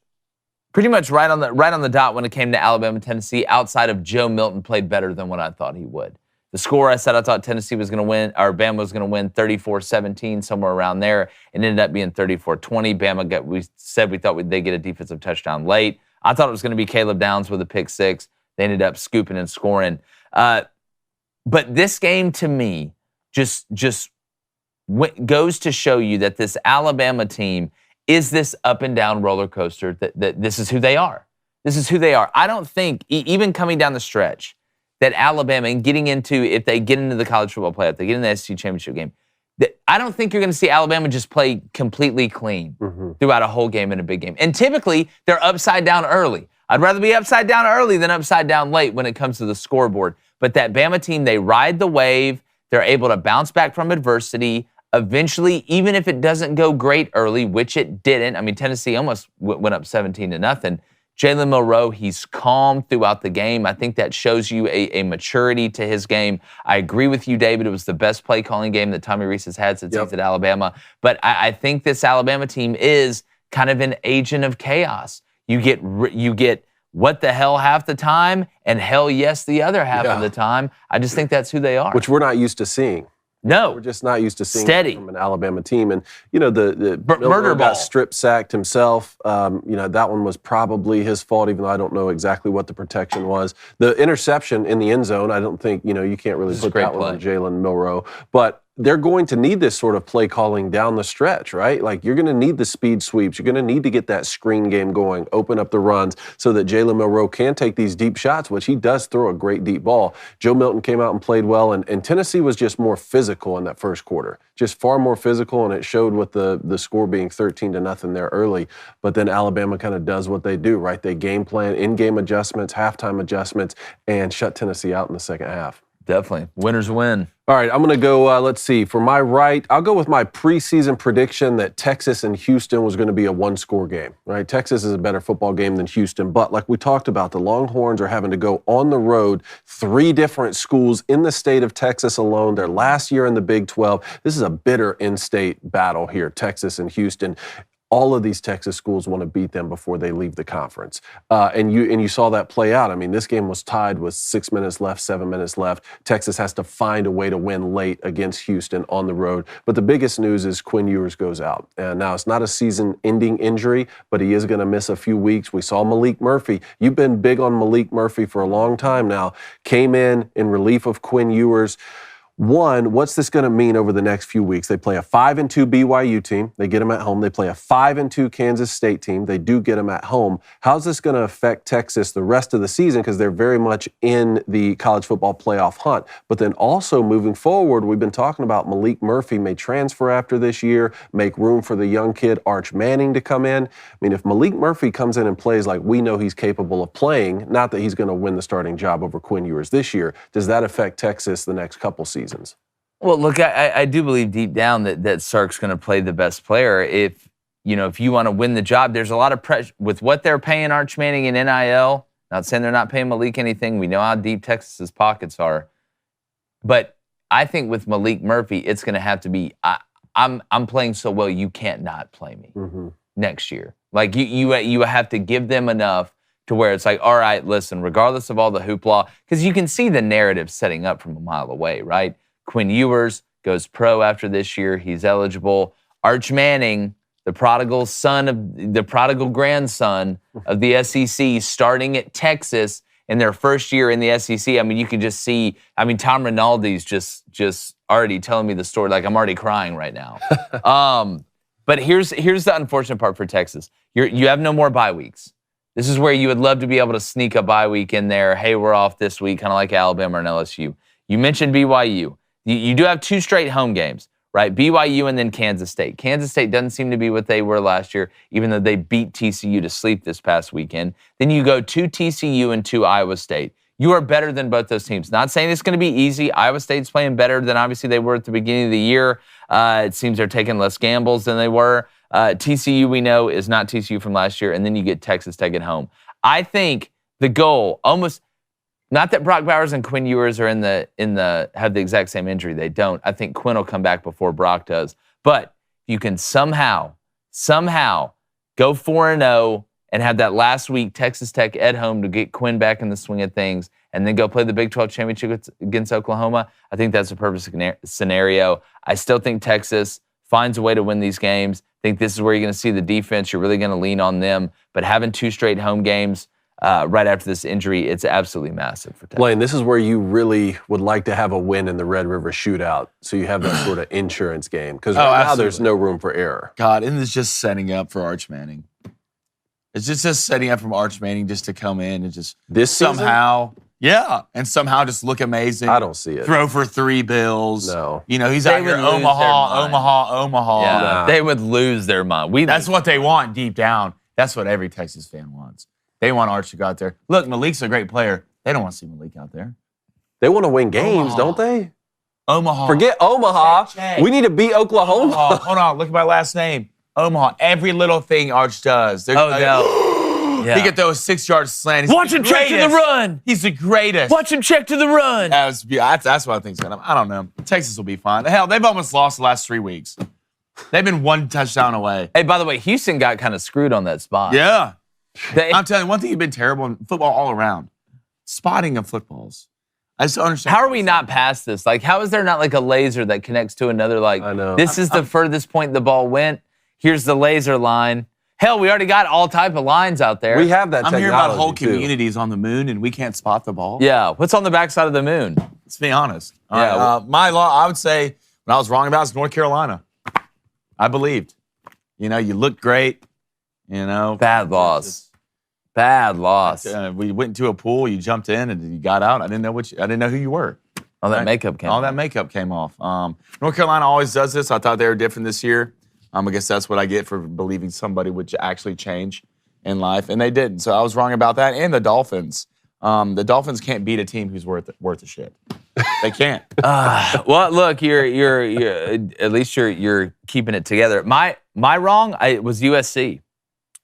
right on the dot when it came to Alabama, Tennessee. Outside of Joe Milton, played better than what I thought he would. The score, I said I thought Tennessee was going to win, or Bama was going to win 34-17, somewhere around there. It ended up being 34-20. Bama we thought they'd get a defensive touchdown late. I thought it was going to be Caleb Downs with a pick six. They ended up scooping and scoring. But this game, to me, just goes to show you that this Alabama team is this up and down roller coaster, that this is who they are. This is who they are. I don't think, even coming down the stretch, that Alabama, and if they get into the college football playoff, they get in the SEC championship game, I don't think you're going to see Alabama just play completely clean throughout a whole game in a big game. And typically, they're upside down early. I'd rather be upside down early than upside down late when it comes to the scoreboard. But that Bama team, they ride the wave. They're able to bounce back from adversity. Eventually, even if it doesn't go great early, which it didn't. I mean, Tennessee almost went up 17-0. Jalen Milroe, he's calm throughout the game. I think that shows you a maturity to his game. I agree with you, David. It was the best play calling game that Tommy Rees has had since he's at Alabama. But I think this Alabama team is kind of an agent of chaos. You get what the hell half the time and hell yes the other half of the time. I just think that's who they are.
Which we're not used to seeing.
No.
We're just not used to seeing
Steady.
that from an Alabama team. And, you know, the
murder ball.
got strip-sacked himself. You know, that one was probably his fault, even though I don't know exactly what the protection was. The interception in the end zone, I don't think, you know, you can't really put that one on Jalen Milroe. But they're going to need this sort of play calling down the stretch, right? Like, you're going to need the speed sweeps. You're going to need to get that screen game going, open up the runs so that Jalen Milroe can take these deep shots, which he does throw a great deep ball. Joe Milton came out and played well, and Tennessee was just more physical in that first quarter, just far more physical, and it showed with the score being 13-0 there early. But then Alabama kind of does what they do, right? They game plan, in-game adjustments, halftime adjustments, and shut Tennessee out in the second half.
Definitely. Winners win.
All right, I'm going to go, let's see. For my right, I'll go with my preseason prediction that Texas and Houston was going to be a one-score game, right? Texas is a better football game than Houston, but like we talked about, the Longhorns are having to go on the road, 3 different schools in the state of Texas alone. Their last year in the Big 12. This is a bitter in-state battle here, Texas and Houston. All of these Texas schools want to beat them before they leave the conference. And you saw that play out. I mean, this game was tied with 6 minutes left, 7 minutes left. Texas has to find a way to win late against Houston on the road. But the biggest news is Quinn Ewers goes out. And now, it's not a season-ending injury, but he is going to miss a few weeks. We saw Malik Murphy. You've been big on Malik Murphy for a long time now. Came in relief of Quinn Ewers. One, what's this going to mean over the next few weeks? They play a 5-2 BYU team. They get them at home. They play a 5-2 Kansas State team. They do get them at home. How's this going to affect Texas the rest of the season? Because they're very much in the college football playoff hunt. But then also moving forward, we've been talking about Malik Murphy may transfer after this year, make room for the young kid Arch Manning to come in. I mean, if Malik Murphy comes in and plays like we know he's capable of playing, not that he's going to win the starting job over Quinn Ewers this year, does that affect Texas the next couple seasons?
Well, look, I do believe deep down that Sark's going to play the best player. If you want to win the job, there's a lot of pressure with what they're paying Arch Manning in NIL. Not saying they're not paying Malik anything. We know how deep Texas's pockets are. But I think with Malik Murphy, it's going to have to be, I'm playing so well, you can't not play me next year. Like you have to give them enough to where it's like, all right, listen, regardless of all the hoopla, because you can see the narrative setting up from a mile away, right? Quinn Ewers goes pro after this year. He's eligible. Arch Manning, the prodigal grandson of the SEC, starting at Texas in their first year in the SEC. I mean, you can just see, Tom Rinaldi's just already telling me the story. Like, I'm already crying right now. But here's the unfortunate part for Texas. You have no more bye weeks. This is where you would love to be able to sneak a bye week in there. Hey, we're off this week, kind of like Alabama and LSU. You mentioned BYU. You do have 2 straight home games, right? BYU and then Kansas State. Kansas State doesn't seem to be what they were last year, even though they beat TCU to sleep this past weekend. Then you go to TCU and to Iowa State. You are better than both those teams. Not saying it's going to be easy. Iowa State's playing better than obviously they were at the beginning of the year. It seems they're taking less gambles than they were. TCU, we know, is not TCU from last year, and then you get Texas Tech at home. I think the goal, almost, not that Brock Bowers and Quinn Ewers are have the exact same injury. They don't. I think Quinn will come back before Brock does. But you can somehow go 4-0 and have that last week Texas Tech at home to get Quinn back in the swing of things, and then go play the Big 12 championship against Oklahoma. I think that's a perfect scenario. I still think Texas finds a way to win these games. I think this is where you're going to see the defense. You're really going to lean on them. But having 2 straight home games right after this injury, it's absolutely massive for Texas.
Blaine, this is where you really would like to have a win in the Red River Shootout, so you have that sort of insurance game. Because now there's no room for error.
God, and it's just setting up for Arch Manning. It's just setting up from Arch Manning just to come in and just somehow just look amazing.
I don't see it.
Throw for 3 bills.
No.
He's out here Omaha.
Yeah, nah. They would lose their mind.
That's what they want deep down. That's what every Texas fan wants. They want Arch to go out there. Look, Malik's a great player. They don't want to see Malik out there.
They want to win games, don't they?
Omaha.
Forget Omaha.
Check.
We need to beat Oklahoma.
Omaha. Hold on. Look at my last name. Omaha. Every little thing Arch does.
No.
He could throw a 6-yard slant.
Watch him check to the run.
He's the greatest.
Watch him check to the run.
That's what I think's going to. I don't know. Texas will be fine. Hell, they've almost lost the last 3 weeks. They've been 1 touchdown away.
Hey, by the way, Houston got kind of screwed on that spot.
Yeah. I'm telling you, one thing you've been terrible in football all around. Spotting of footballs. I just don't understand.
How are we not past this? Like, how is there not like a laser that connects to another? Like,
I know.
This is the furthest point the ball went. Here's the laser line. Hell, we already got all type of lines out there.
We have that
I'm
technology,
hearing about whole
too.
communities on the moon, and we can't spot the ball.
Yeah. What's on the backside of the moon?
Let's be honest. All
Yeah.
right, my law, I would say, when I was wrong about it, it's North Carolina. I believed. You looked great.
Bad loss. Bad loss.
We went into a pool. You jumped in and you got out. I didn't know who you were.
All that makeup came
All
off.
that makeup came off. North Carolina always does this. I thought they were different this year. I guess that's what I get for believing somebody would actually change in life, and they didn't. So I was wrong about that. And the Dolphins. The Dolphins can't beat a team who's worth a shit. They can't.
Well, look, you're at least you're keeping it together. My wrong was USC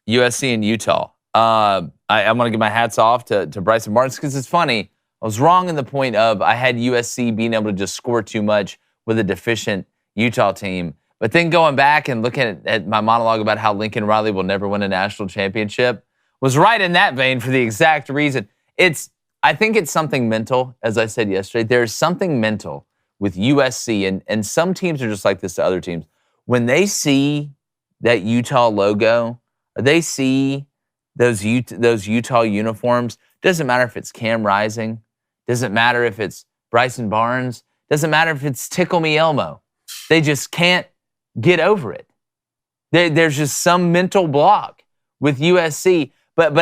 and Utah. I'm going to give my hats off to Bryson Barnes because it's funny. I was wrong in the point of I had USC being able to just score too much with a deficient Utah team. But then going back and looking at my monologue about how Lincoln Riley will never win a national championship was right in that vein for the exact reason. I think it's something mental, as I said yesterday. There's something mental with USC, and some teams are just like this to other teams. When they see that Utah logo, or they see those Utah uniforms, doesn't matter if it's Cam Rising, doesn't matter if it's Bryson Barnes, doesn't matter if it's Tickle Me Elmo. They just can't get over it. There's just some mental block with USC. But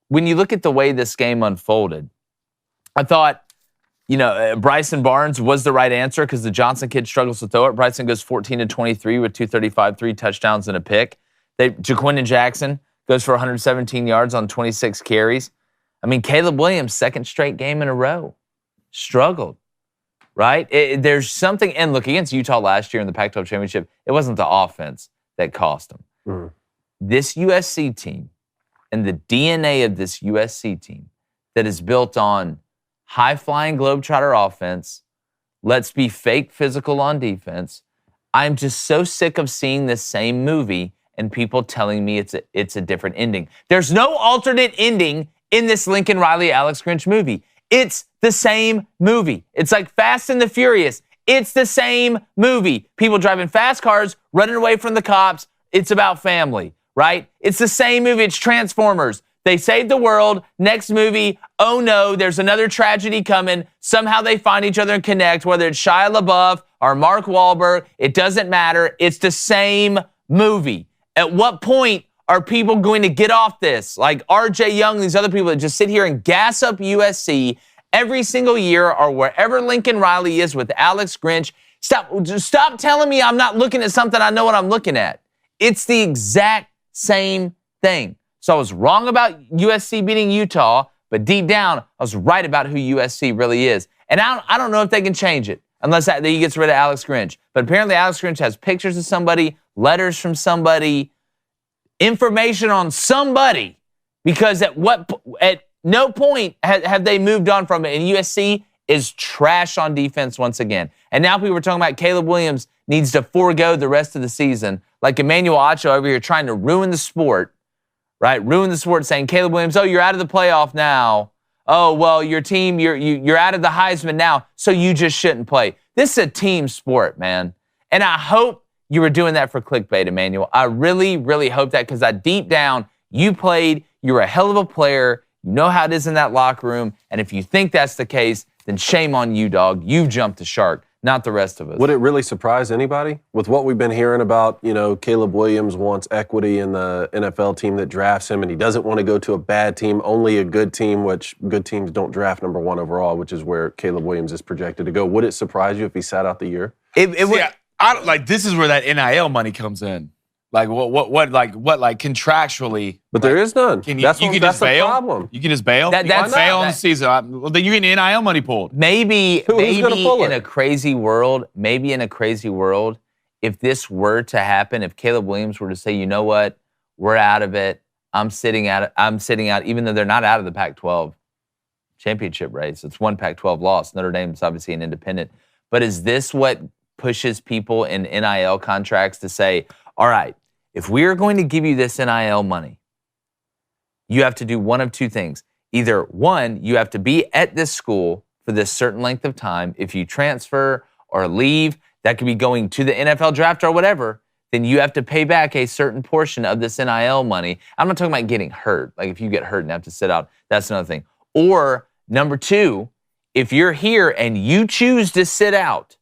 when you look at the way this game unfolded, I thought, Bryson Barnes was the right answer because the Johnson kid struggles to throw it. Bryson goes 14-23 with 235, 3 touchdowns and a pick. Jaquin Jackson goes for 117 yards on 26 carries. I mean, Caleb Williams, second straight game in a row, struggled, right? There's something, and look, against Utah last year in the Pac-12 championship, it wasn't the offense that cost them.
Mm.
This USC team and the DNA of this USC team that is built on high-flying Globetrotter offense, let's be fake physical on defense. I'm just so sick of seeing this same movie and people telling me it's a different ending. There's no alternate ending in this Lincoln Riley, Alex Grinch movie. It's the same movie. It's like Fast and the Furious. It's the same movie. People driving fast cars, running away from the cops. It's about family, right? It's the same movie. It's Transformers. They saved the world. Next movie, oh no, there's another tragedy coming. Somehow they find each other and connect, whether it's Shia LaBeouf or Mark Wahlberg. It doesn't matter. It's the same movie. At what point are people going to get off this? Like RJ Young, these other people that just sit here and gas up USC every single year, or wherever Lincoln Riley is with Alex Grinch. Stop telling me I'm not looking at something I know what I'm looking at. It's the exact same thing. So I was wrong about USC beating Utah, but deep down, I was right about who USC really is. And I don't know if they can change it unless he gets rid of Alex Grinch. But apparently Alex Grinch has pictures of somebody, letters from somebody, information on somebody, because at no point have they moved on from it. And USC is trash on defense once again. And now people are talking about Caleb Williams needs to forego the rest of the season, like Emmanuel Acho over here trying to ruin the sport. Right, ruin the sport, saying Caleb Williams, oh, you're out of the playoff now. Oh, well, your team, you're out of the Heisman now, so you just shouldn't play. This is a team sport, man. And I hope you were doing that for clickbait, Emmanuel. I really, really hope that, because deep down, you played, you're a hell of a player, you know how it is in that locker room, and if you think that's the case, then shame on you, dog. You've jumped the shark, not the rest of us.
Would it really surprise anybody with what we've been hearing about, Caleb Williams wants equity in the NFL team that drafts him, and he doesn't want to go to a bad team, only a good team, which good teams don't draft number 1 overall, which is where Caleb Williams is projected to go. Would it surprise you if he sat out the year?
It would. Yeah, this is where that NIL money comes in. Like what contractually?
But there is none.
You can
that's
just bail.
The problem.
You can just bail.
That's
bail on the season. Well, then you're getting NIL money pulled.
Maybe in a crazy world, if this were to happen, if Caleb Williams were to say, you know what, we're out of it. I'm sitting out, even though they're not out of the Pac-12 championship race. It's one Pac-12 loss. Notre Dame is obviously an independent. But is this what pushes people in NIL contracts to say, all right, if we're going to give you this NIL money, you have to do one of two things. either one, you have to be at this school for this certain length of time. If you transfer or leave, that could be going to the NFL draft or whatever, then you have to pay back a certain portion of this NIL money. I'm not talking about getting hurt. Like if you get hurt and have to sit out, that's another thing. Or number two, if you're here and you choose to sit out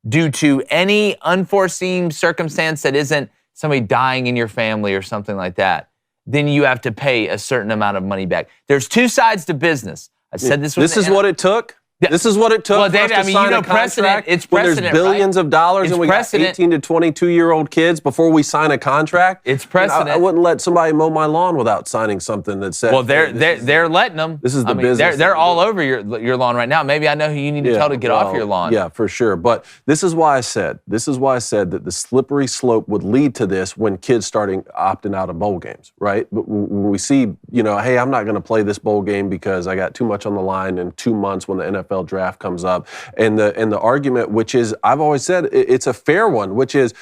due to any unforeseen circumstance that isn't somebody dying in your family or something like that, then you have to pay a certain amount of money back. There's two sides to business. I said this.
This is what it took. This is what it took.
Well,
for us
David,
to sign a
precedent. It's
when
precedent.
There's billions
right?
of dollars,
it's
and we
precedent.
got 18 to 22-year-old kids before we sign a contract.
It's precedent.
I wouldn't let somebody mow my lawn without signing something that says.
Well, they're letting them.
This is the business.
They're all over your lawn right now. Maybe I know who you need to tell to get off your lawn.
Yeah, for sure. But this is why I said that the slippery slope would lead to this when kids starting opting out of bowl games, right? But when we see, hey, I'm not going to play this bowl game because I got too much on the line in 2 months when the NFL draft comes up, and the argument, which is, I've always said it's a fair one, which is,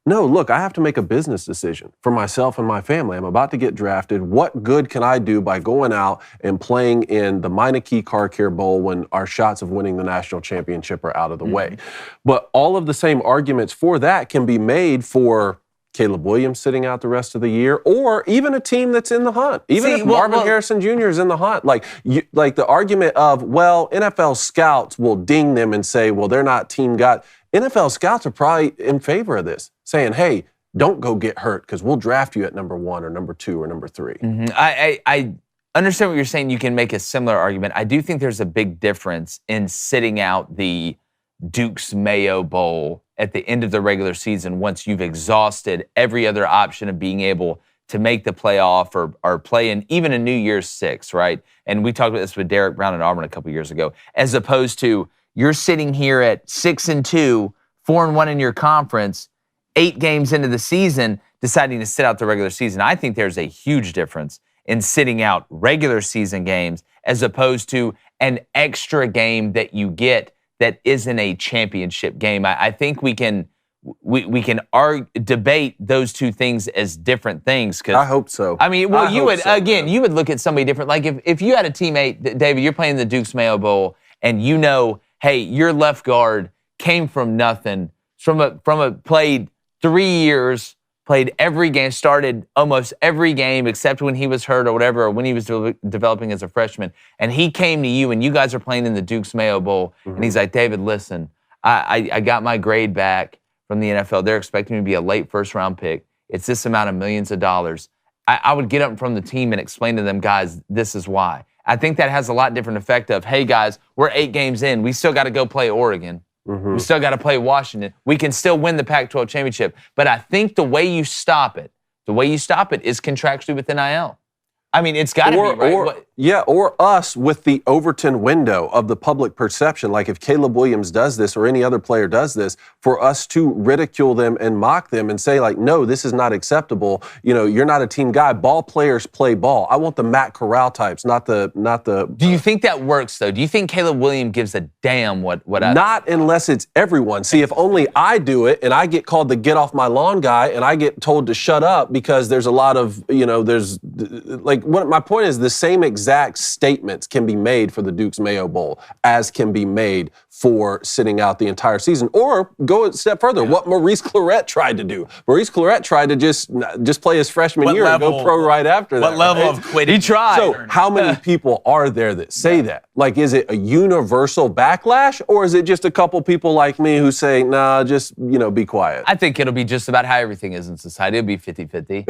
no, look, I have to make a business decision for myself and my family. I'm about to get drafted. What good can I do by going out and playing in the Meineke Car Care Bowl when our shots of winning the national championship are out of the way? But all of the same arguments for that can be made for Caleb Williams sitting out the rest of the year, or even a team that's in the hunt. Even if Marvin Harrison Jr. is in the hunt. Like the argument of, well, NFL scouts will ding them and say, well, they're not team guys. NFL scouts are probably in favor of this, saying, hey, don't go get hurt because we'll draft you at number 1 or number 2 or number 3.
Mm-hmm. I understand what you're saying. You can make a similar argument. I do think there's a big difference in sitting out the Duke's Mayo Bowl at the end of the regular season once you've exhausted every other option of being able to make the playoff or play in even a New Year's Six, right? And we talked about this with Derek Brown and Auburn a couple years ago, as opposed to you're sitting here at 6-2, 4-1 in your conference, 8 games into the season, deciding to sit out the regular season. I think there's a huge difference in sitting out regular season games as opposed to an extra game that you get that isn't a championship game. I think we can debate those two things as different things.
I hope so.
I mean, well, you would look at somebody different. Like if you had a teammate, David, you're playing the Duke's Mayo Bowl, and hey, your left guard came from nothing, played 3 years, played every game, started almost every game except when he was hurt or whatever, or when he was developing as a freshman. And he came to you, and you guys are playing in the Duke's Mayo Bowl. And he's like, David, listen, I got my grade back from the NFL. They're expecting me to be a late first-round pick. It's this amount of millions of dollars. I would get up from the team and explain to them, guys, this is why. I think that has a lot different effect of, hey, guys, we're 8 games in. We still got to go play Oregon. We still got to play Washington. We can still win the Pac-12 championship. But I think the way you stop it is contractually with NIL. I mean, it's got to be, right?
Or us with the Overton window of the public perception. Like if Caleb Williams does this or any other player does this, for us to ridicule them and mock them and say like, no, this is not acceptable. You're not a team guy. Ball players play ball. I want the Matt Corral types, not the.
Do you think that works though? Do you think Caleb Williams gives a damn what I?
Not unless it's everyone. See, if only I do it and I get called the get off my lawn guy and I get told to shut up because there's a lot of, there's like. What my point is, the same exact statements can be made for the Duke's Mayo Bowl as can be made for sitting out the entire season. Or go a step further, what Maurice Clarett tried to do. Maurice Clarett tried to just play his freshman year and go pro right after that.
What level of quitting?
He tried.
So how many people are there that say that? Like, is it a universal backlash, or is it just a couple people like me who say, nah, just, be quiet?
I think it'll be just about how everything is in society. It'll be 50-50.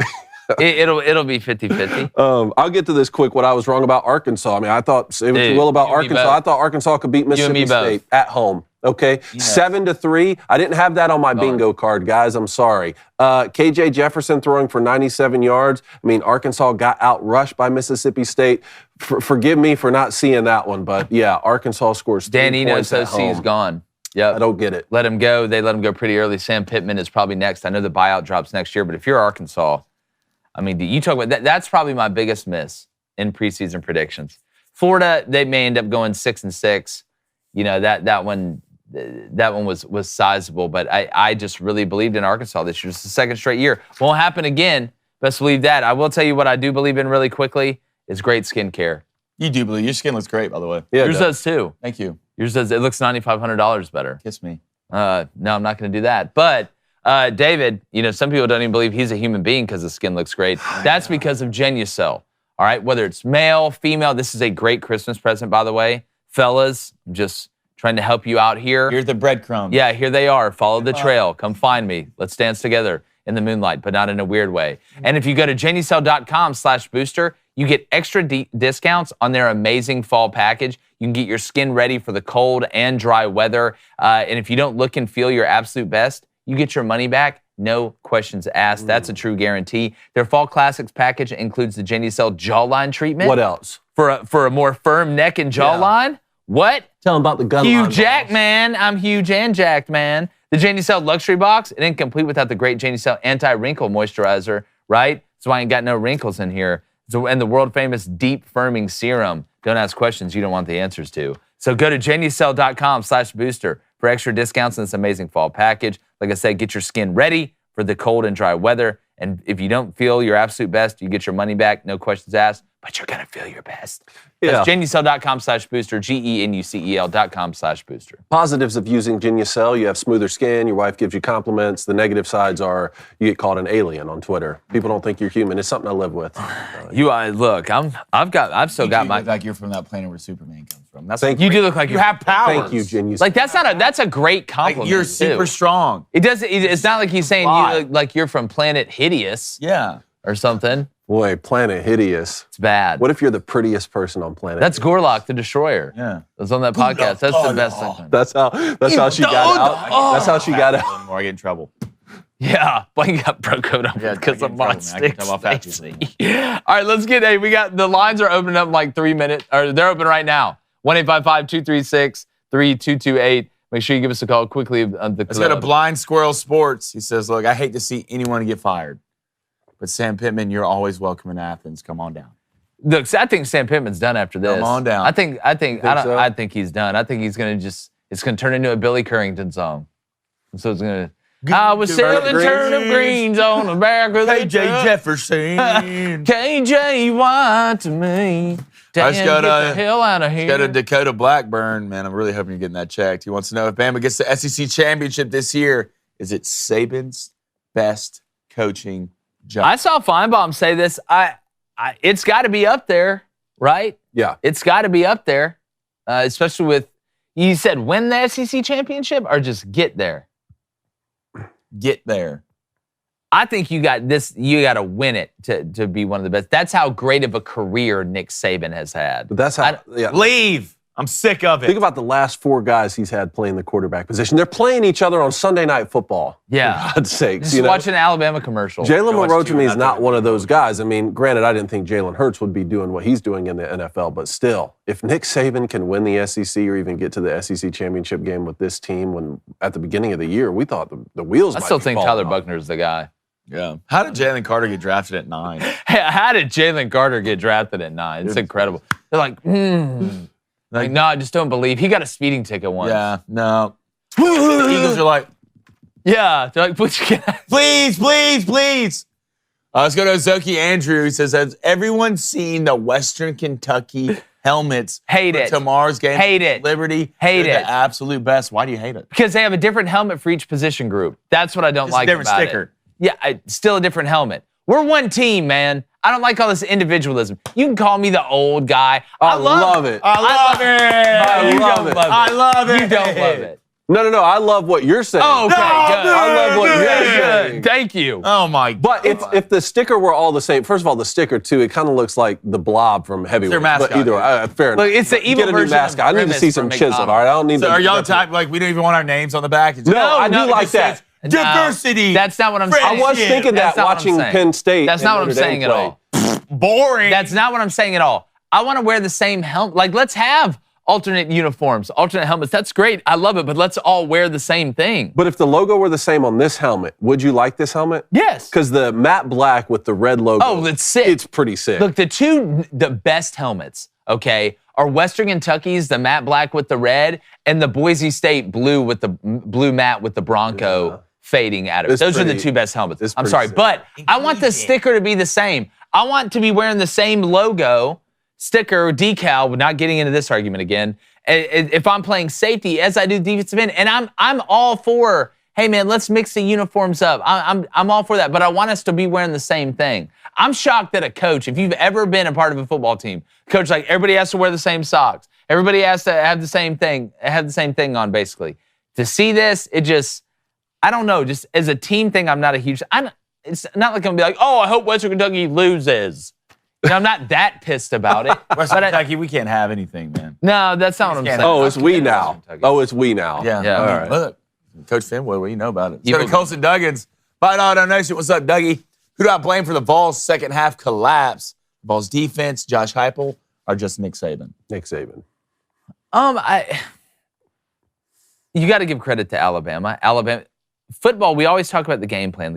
It'll be 50-50.
I'll get to this quick. What I was wrong about Arkansas. I mean, I thought say what you will about Arkansas. I thought Arkansas could beat Mississippi State at home. Okay, 7-3. I didn't have that on my bingo card, guys. I'm sorry. KJ Jefferson throwing for 97 yards. I mean, Arkansas got outrushed by Mississippi State. Forgive me for not seeing that one, but yeah, Arkansas scores 3
Dan
points
Enos
at home.
OC is gone. Yep.
I don't get it.
Let him go. They let him go pretty early. Sam Pittman is probably next. I know the buyout drops next year, but if you're Arkansas, I mean, you talk about that. That's probably my biggest miss in preseason predictions. Florida, they may end up going 6-6. That one was sizable, but I just really believed in Arkansas this year. It's the second straight year. Won't happen again. Best believe that. I will tell you what I do believe in really quickly is great skincare.
You do believe. Your skin looks great, by the way.
Yeah,
Yours does too.
Thank you.
Yours does. It looks $9,500 better.
Kiss me.
No, I'm not going to do that. But David, some people don't even believe he's a human being because his skin looks great. That's because of Genucel. All right, whether it's male, female, this is a great Christmas present, by the way. Fellas, I'm just trying to help you out here.
Here's the breadcrumbs.
Yeah, here they are. Follow the trail. Come find me. Let's dance together in the moonlight, but not in a weird way. And if you go to genucel.com/booster, you get extra discounts on their amazing fall package. You can get your skin ready for the cold and dry weather. And if you don't look and feel your absolute best, you get your money back. No questions asked. That's a true guarantee. Their Fall Classics package includes the Genucel jawline treatment.
What else?
For a more firm neck and jawline? What?
Tell them about the gun.
Huge jacked, man. I'm huge and jacked, man. The Genucel Luxury Box, it ain't complete without the great Genucel Anti-Wrinkle Moisturizer, right? So I ain't got no wrinkles in here. And the world-famous Deep Firming Serum. Don't ask questions you don't want the answers to. So go to genucel.com/booster for extra discounts on this amazing fall package. Like I said, get your skin ready for the cold and dry weather. And if you don't feel your absolute best, you get your money back. No questions asked, but you're going to feel your best. That's genucel.com/booster, genucel.com/booster.
Positives of using Genucel: you have smoother skin, your wife gives you compliments. The negative sides are you get called an alien on Twitter. People don't think you're human. It's something I live with.
Look, I've still got my.
Look like you're from that planet where Superman comes from. That's
Thank
you do look like
you have powers.
Thank you, Genucel.
Like that's a great compliment.
Like you're super strong.
It's not like he's saying you look like you're from Planet Hideous.
Yeah.
Or something.
Boy, Planet Hideous.
It's bad.
What if you're the prettiest person on planet?
That's Gorlock, the Destroyer.
Yeah.
It was on that podcast. That's the best thing.
That's how she got out. That's how she got out.
Or I get in trouble.
Yeah, Blaine got broke over because of my sticks. All right, let's get we got the lines are opening up in like 3 minutes, or they're open right now. 1-855-236-3228. Make sure you give us a call quickly.
Let's go to Blind Squirrel Sports. He says, look, I hate to see anyone get fired. But Sam Pittman, you're always welcome in Athens. Come on down.
Look, I think Sam Pittman's done after this.
Come on down.
I think he's done. I think he's gonna it's gonna turn into a Billy Currington song. And so it's gonna. I was selling turnip greens on the back of the
KJ Jefferson.
KJ, why to me? Damn,
Let's go
get the hell out of here.
Let's go to Dakota Blackburn. Man, I'm really hoping you're getting that checked. He wants to know if Bama gets the SEC championship this year, is it Saban's best coaching job?
I saw Feinbaum say this. It's got to be up there, right?
Yeah.
It's got to be up there, especially with, you said win the SEC championship or just get there?
Get there.
I think you got to win it to be one of the best. That's how great of a career Nick Saban has had.
But that's how.
Leave. I'm sick of it.
Think about the last 4 guys he's had playing the quarterback position. They're playing each other on Sunday Night Football.
Yeah.
For God's sakes.
Just watch an Alabama commercial.
Jalen Monroe to me is not one of those guys. I mean, granted, I didn't think Jalen Hurts would be doing what he's doing in the NFL, but still, if Nick Saban can win the SEC or even get to the SEC championship game with this team, when at the beginning of the year we thought the wheels.
I still think Tyler Buckner's the guy.
Yeah. How did Jalen Carter get drafted at 9?
How did Jalen Carter get drafted at 9? It's incredible. They're like, Like, no, I just don't believe. He got a speeding ticket once.
Yeah, no. The Eagles are like,
yeah. They're like,
please. Let's go to Zoki Andrew. He says, has everyone seen the Western Kentucky helmets
hate it.
Tomorrow's game?
Hate it.
Liberty.
Hate it.
The absolute best. Why do you hate it?
Because they have a different helmet for each position group. That's what I don't like about it.
Different sticker.
Yeah, still a different helmet. We're one team, man. I don't like all this individualism. You can call me the old guy.
I love it.
I love it. I love it.
You don't love it.
No. I love what you're saying.
Oh, okay, good.
I love what you're saying.
Thank you.
Oh, my God.
But if the sticker were all the same, first of all, the sticker, too, it kind of looks like the Blob from Heavyweight.
Their mascot.
But either way, fair enough.
Look, it's the evil
Get a new
version
mascot.
of
I need to see some
Grimace
chisel,
from
all right? I don't need
So
to.
are y'all the type, like, we don't even want our names on the back?
No, I do like that.
Diversity.
That's not what I'm saying.
I was thinking that watching Penn State.
That's not what I'm saying at all.
Boring.
That's not what I'm saying at all. I want to wear the same helmet. Like, let's have alternate uniforms, alternate helmets. That's great. I love it, but let's all wear the same thing.
But if the logo were the same on this helmet, would you like this helmet?
Yes.
Because the matte black with the red logo.
Oh, it's sick.
It's pretty sick.
Look, the best helmets, okay, are Western Kentucky's, the matte black with the red, and the Boise State blue with the blue matte with the Bronco fading out of it. Those are the 2 best helmets. I'm sorry, but I want the sticker to be the same. I want to be wearing the same logo sticker, decal, we're not getting into this argument again. If I'm playing safety as I do defensive end, and I'm all for, hey man, let's mix the uniforms up. I'm all for that, but I want us to be wearing the same thing. I'm shocked that a coach, if you've ever been a part of a football team, coach, like, everybody has to wear the same socks. Everybody has to have the same thing, on, basically. To see this, it just, I don't know, just as a team thing, I'm not a huge, it's not like I'm gonna be like, oh, I hope Western Kentucky loses. I'm not that pissed about it.
Western Kentucky, we can't have anything, man.
No, that's not what I'm saying.
Oh, it's we now.
Yeah.
All right.
Look, Coach Finn, what do you know about it? Let's go to Colson Duggins. $5 donation. What's up, Dougie? Who do I blame for the Vols' second half collapse? Vols defense, Josh Heupel, or just Nick Saban?
Nick Saban.
You got to give credit to Alabama. Football, we always talk about the game plan.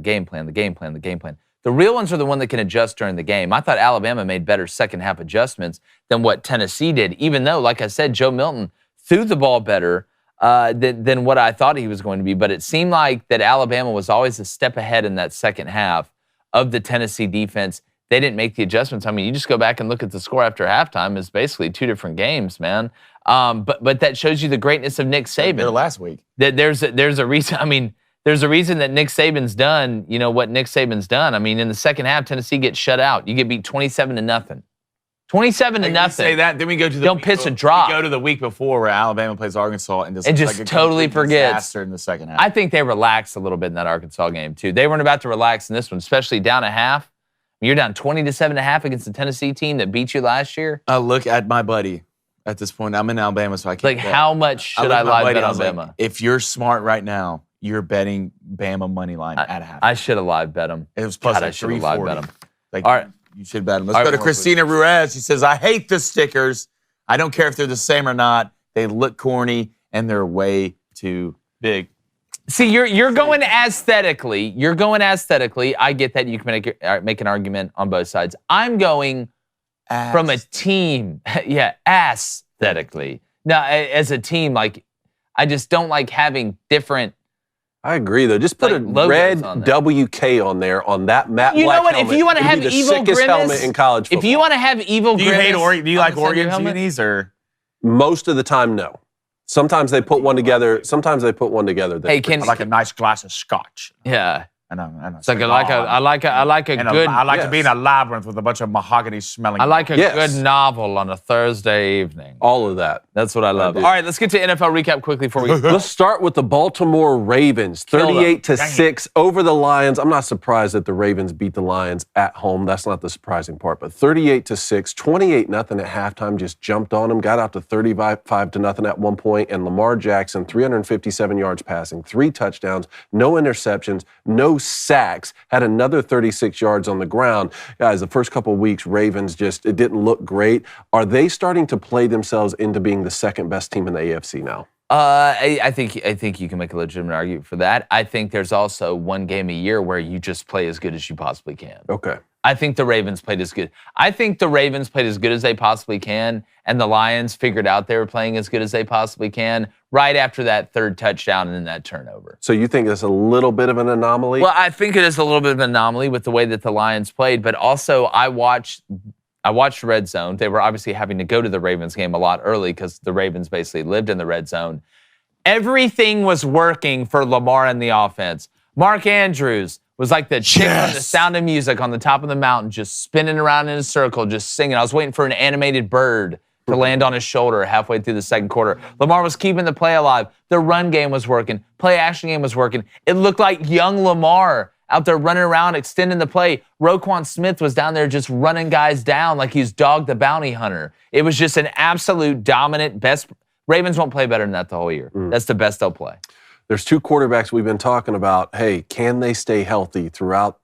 The real ones are the one that can adjust during the game. I thought Alabama made better second half adjustments than what Tennessee did, even though, like I said, Joe Milton threw the ball better than what I thought he was going to be. But it seemed like that Alabama was always a step ahead in that second half of the Tennessee defense. They didn't make the adjustments. I mean, you just go back and look at the score after halftime. It's basically two different games, man. But that shows you the greatness of Nick Saban.
There last week.
There's a reason. I mean, there's a reason that Nick Saban's done, what Nick Saban's done. I mean, in the second half, Tennessee gets shut out. You get beat 27-0. 27-0.
Say that, then we go to the
don't pitch a drop.
We go to the week before where Alabama plays Arkansas and
just totally forgets.
Disaster in the second half.
I think they relaxed a little bit in that Arkansas game too. They weren't about to relax in this one, especially down a half. You're down 20-7.5 against the Tennessee team that beat you last year.
I look at my buddy at this point. I'm in Alabama, so I can't.
Like, how much should I live bet on Bama?
Like, if you're smart right now, you're betting Bama money line at half.
I should have live bet them.
It was plus
God,
like
I should have live bet them.
Like,
all right.
You should bet them. Let's go to Christina Ruiz. She says, I hate the stickers. I don't care if they're the same or not. They look corny, and they're way too big.
See, you're going aesthetically. I get that. You can make an argument on both sides. I'm going from a team. Yeah, aesthetically. Now, as a team, like, I just don't like having different.
I agree, though. Just put a red WK on there on that matte black helmet.
You know what? If you want to have
the
evil
sickest
grimace,
helmet in college football.
If you want to have evil grimace,
do you like Oregon unis or?
Most of the time, no. Sometimes they put one together.
Hey,
I like a nice glass of scotch.
Yeah.
I know.
It's like I like a good.
I like to be in a labyrinth with a bunch of mahogany smelling.
I like a good novel on a Thursday evening.
All of that.
That's what I love. All right, let's get to NFL recap quickly before we.
Let's start with the Baltimore Ravens, 38-6 over the Lions. I'm not surprised that the Ravens beat the Lions at home. That's not the surprising part. But 38-6, 28-0 at halftime. Just jumped on them. Got out to 35-0 at one point. And Lamar Jackson, 357 yards passing, 3 touchdowns, no interceptions, no sacks, had another 36 yards on the ground. Guys, the first couple of weeks, Ravens it didn't look great. Are they starting to play themselves into being the second best team in the AFC now?
I think you can make a legitimate argument for that. I think there's also one game a year where you just play as good as you possibly can.
Okay.
I think the Ravens played as good. I think the Ravens played as good as they possibly can, and the Lions figured out they were playing as good as they possibly can right after that third touchdown and then that turnover.
So you think it's a little bit of an anomaly?
Well, I think it is a little bit of an anomaly with the way that the Lions played, but also I watched Red Zone. They were obviously having to go to the Ravens game a lot early because the Ravens basically lived in the Red Zone. Everything was working for Lamar and the offense. Mark Andrews was like the chick from The Sound of Music on the top of the mountain, just spinning around in a circle, just singing. I was waiting for an animated bird to land on his shoulder halfway through the second quarter. Lamar was keeping the play alive. The run game was working. Play action game was working. It looked like young Lamar out there running around, extending the play. Roquan Smith was down there just running guys down like he's Dog the Bounty Hunter. It was just an absolute dominant best. Ravens won't play better than that the whole year. That's the best they'll play.
There's 2 quarterbacks we've been talking about. Hey, can they stay healthy throughout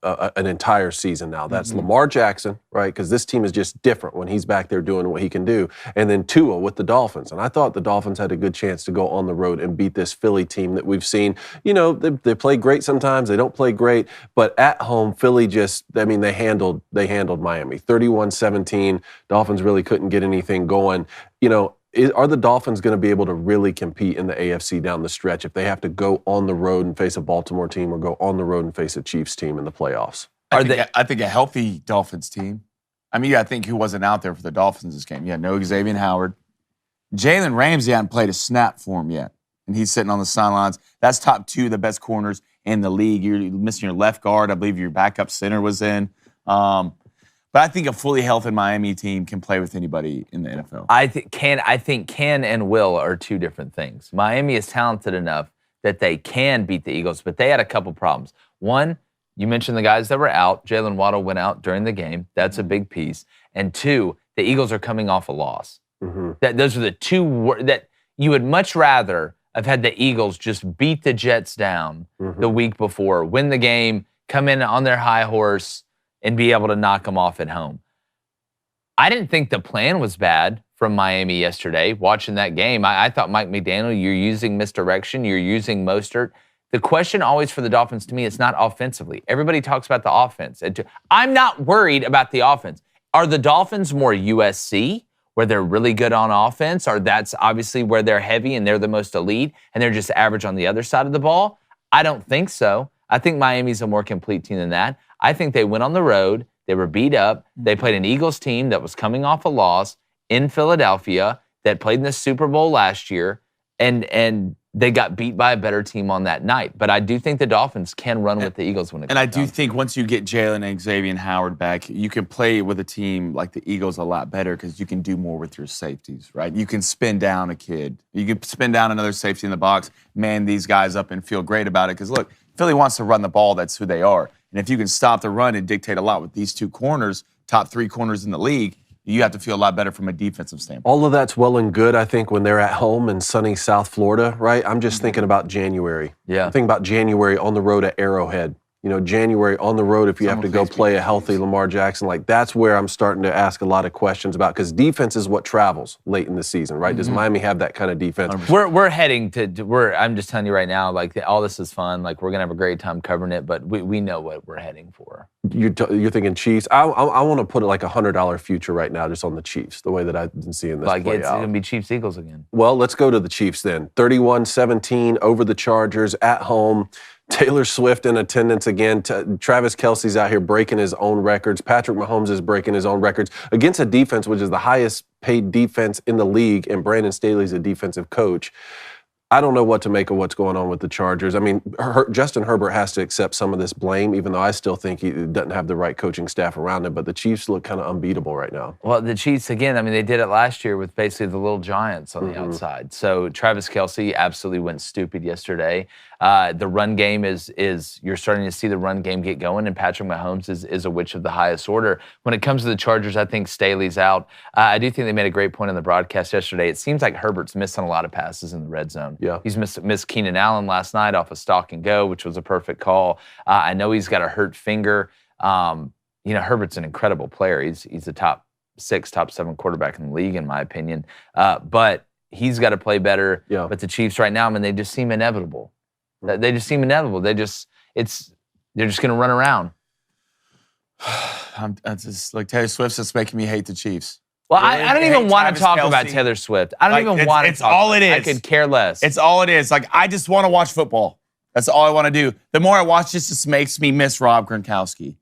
an entire season now? That's Lamar Jackson, right? Because this team is just different when he's back there doing what he can do. And then Tua with the Dolphins. And I thought the Dolphins had a good chance to go on the road and beat this Philly team that we've seen. You know, they play great sometimes. They don't play great. But at home, Philly they handled Miami. 31-17. Dolphins really couldn't get anything going. You know, are the Dolphins going to be able to really compete in the AFC down the stretch if they have to go on the road and face a Baltimore team or go on the road and face a Chiefs team in the playoffs?
I think a healthy Dolphins team I mean, I think who wasn't out there for the Dolphins this game? Yeah, no Xavier Howard. Jalen Ramsey hadn't played a snap for him yet, and he's sitting on the sidelines. That's top 2 of the best corners in the league. You're missing your left guard. I believe your backup center was in. But I think a fully healthy Miami team can play with anybody in the NFL.
I think can and will are 2 different things. Miami is talented enough that they can beat the Eagles, but they had a couple problems. One, you mentioned the guys that were out. Jalen Waddle went out during the game. That's a big piece. And 2, the Eagles are coming off a loss. Those are the 2 that you would much rather have had the Eagles just beat the Jets down the week before, win the game, come in on their high horse, and be able to knock them off at home. I didn't think the plan was bad from Miami yesterday. Watching that game, I thought Mike McDaniel, you're using misdirection, you're using Mostert. The question always for the Dolphins to me is not offensively. Everybody talks about the offense. I'm not worried about the offense. Are the Dolphins more USC, where they're really good on offense, or that's obviously where they're heavy and they're the most elite and they're just average on the other side of the ball? I don't think so. I think Miami's a more complete team than that. I think they went on the road. They were beat up. They played an Eagles team that was coming off a loss in Philadelphia that played in the Super Bowl last year, and they got beat by a better team on that night. But I do think the Dolphins can run with the Eagles when it comes
And I
down.
do think once you get Jalen and Xavier Howard back, you can play with a team like the Eagles a lot better because you can do more with your safeties, right? You can spin down a kid. You can spin down another safety in the box, man these guys up and feel great about it. Because, look, Philly wants to run the ball. That's who they are. And if you can stop the run and dictate a lot with these 2 corners, top 3 corners in the league, you have to feel a lot better from a defensive standpoint.
All of that's well and good, I think, when they're at home in sunny South Florida, right? I'm just thinking about January.
Yeah.
I'm thinking about January on the road at Arrowhead. You know, January on the road if you have to go play a healthy Lamar Jackson. Like, that's where I'm starting to ask a lot of questions about, because defense is what travels late in the season, right? Does Miami have that kind of defense?
We're heading to I'm just telling you right now, like, all this is fun. Like, we're going to have a great time covering it, but we know what we're heading for.
You're thinking Chiefs? I want to put it like a $100 future right now just on the Chiefs, the way that I've been seeing this
Like,
play
it's
out.
going to be Chiefs-Eagles again.
Well, let's go to the Chiefs then. 31-17 over the Chargers at home. Taylor Swift in attendance again. Travis Kelce's out here breaking his own records. Patrick Mahomes is breaking his own records against a defense which is the highest paid defense in the league, and Brandon Staley's a defensive coach. I don't know what to make of what's going on with the Chargers. I mean, Justin Herbert has to accept some of this blame, even though I still think he doesn't have the right coaching staff around him. But the Chiefs look kind of unbeatable right now.
Well, the Chiefs, again, I mean, they did it last year with basically the little giants on the outside. So Travis Kelce absolutely went stupid yesterday. The run game is you're starting to see the run game get going, and Patrick Mahomes is a witch of the highest order. When it comes to the Chargers, I think Staley's out. I do think they made a great point in the broadcast yesterday. It seems like Herbert's missing a lot of passes in the red zone.
Yeah.
He's missed Keenan Allen last night off a stop and go, which was a perfect call. I know he's got a hurt finger. Herbert's an incredible player. He's a top 6, top 7 quarterback in the league, in my opinion. But he's got to play better.
Yeah.
But the Chiefs right now, I mean, they just seem inevitable. They just seem inevitable. They're just going to run around.
It's just, like, Taylor Swift's just making me hate the Chiefs.
Well,
Really?
I don't even want
Travis
to talk
Kelce.
about Taylor Swift. I don't
Like,
even want to
it's
talk
all
about
it
I
is.
could care less.
It's all it is. Like, I just want to watch football. That's all I want to do. The more I watch this, just makes me miss Rob Gronkowski. It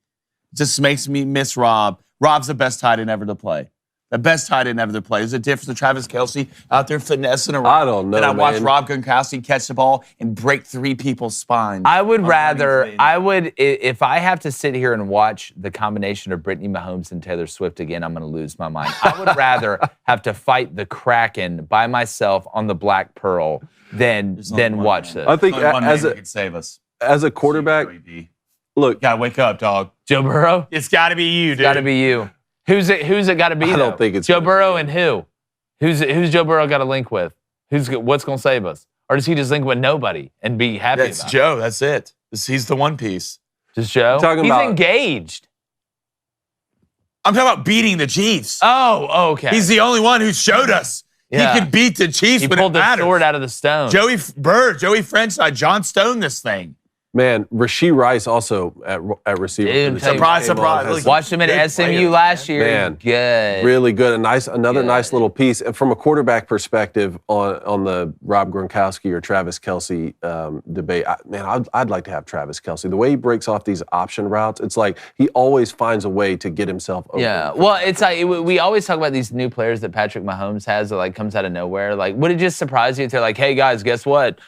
just makes me miss Rob. Rob's the best tight end ever to play. The best tight end ever to play. There's a difference with Travis Kelce out there finessing around.
I don't know,
And I watch
man.
Rob Gronkowski catch the ball and break 3 people's spines.
I would rather,
running
if I have to sit here and watch the combination of Brittany Mahomes and Taylor Swift again, I'm going to lose my mind. I would rather have to fight the Kraken by myself on the Black Pearl than watch this.
I think
Only one
as
man that can save us.
a quarterback, look,
Gotta wake up, dog.
Joe Burrow?
It's gotta be you, dude.
Got to be you. Who's it got to be,
I
though?
don't think it's
Joe
gonna be
Burrow
you.
and who? Who's Joe Burrow got to link with? What's going to save us? Or does he just link with nobody and be happy
That's
about it?
Joe. That's it. He's the one piece.
Just Joe?
Talking
He's
about-
engaged.
I'm talking about beating the Chiefs.
Oh, okay.
He's the only one who showed us
Yeah.
he can beat the Chiefs
He
when
pulled
it
the
matters.
sword out of the stone.
Joey Bird, Joey French, John Stone this thing.
Man, Rashee Rice also at receiver.
Dude,
surprise.
Watched him at SMU last year.
Man,
good.
Really good. Another nice little piece. And from a quarterback perspective on the Rob Gronkowski or Travis Kelce debate, I'd like to have Travis Kelce. The way he breaks off these option routes, it's like he always finds a way to get himself open.
Yeah. Well, it's like we always talk about these new players that Patrick Mahomes has that like comes out of nowhere. Like, would it just surprise you if they're like, hey guys, guess what?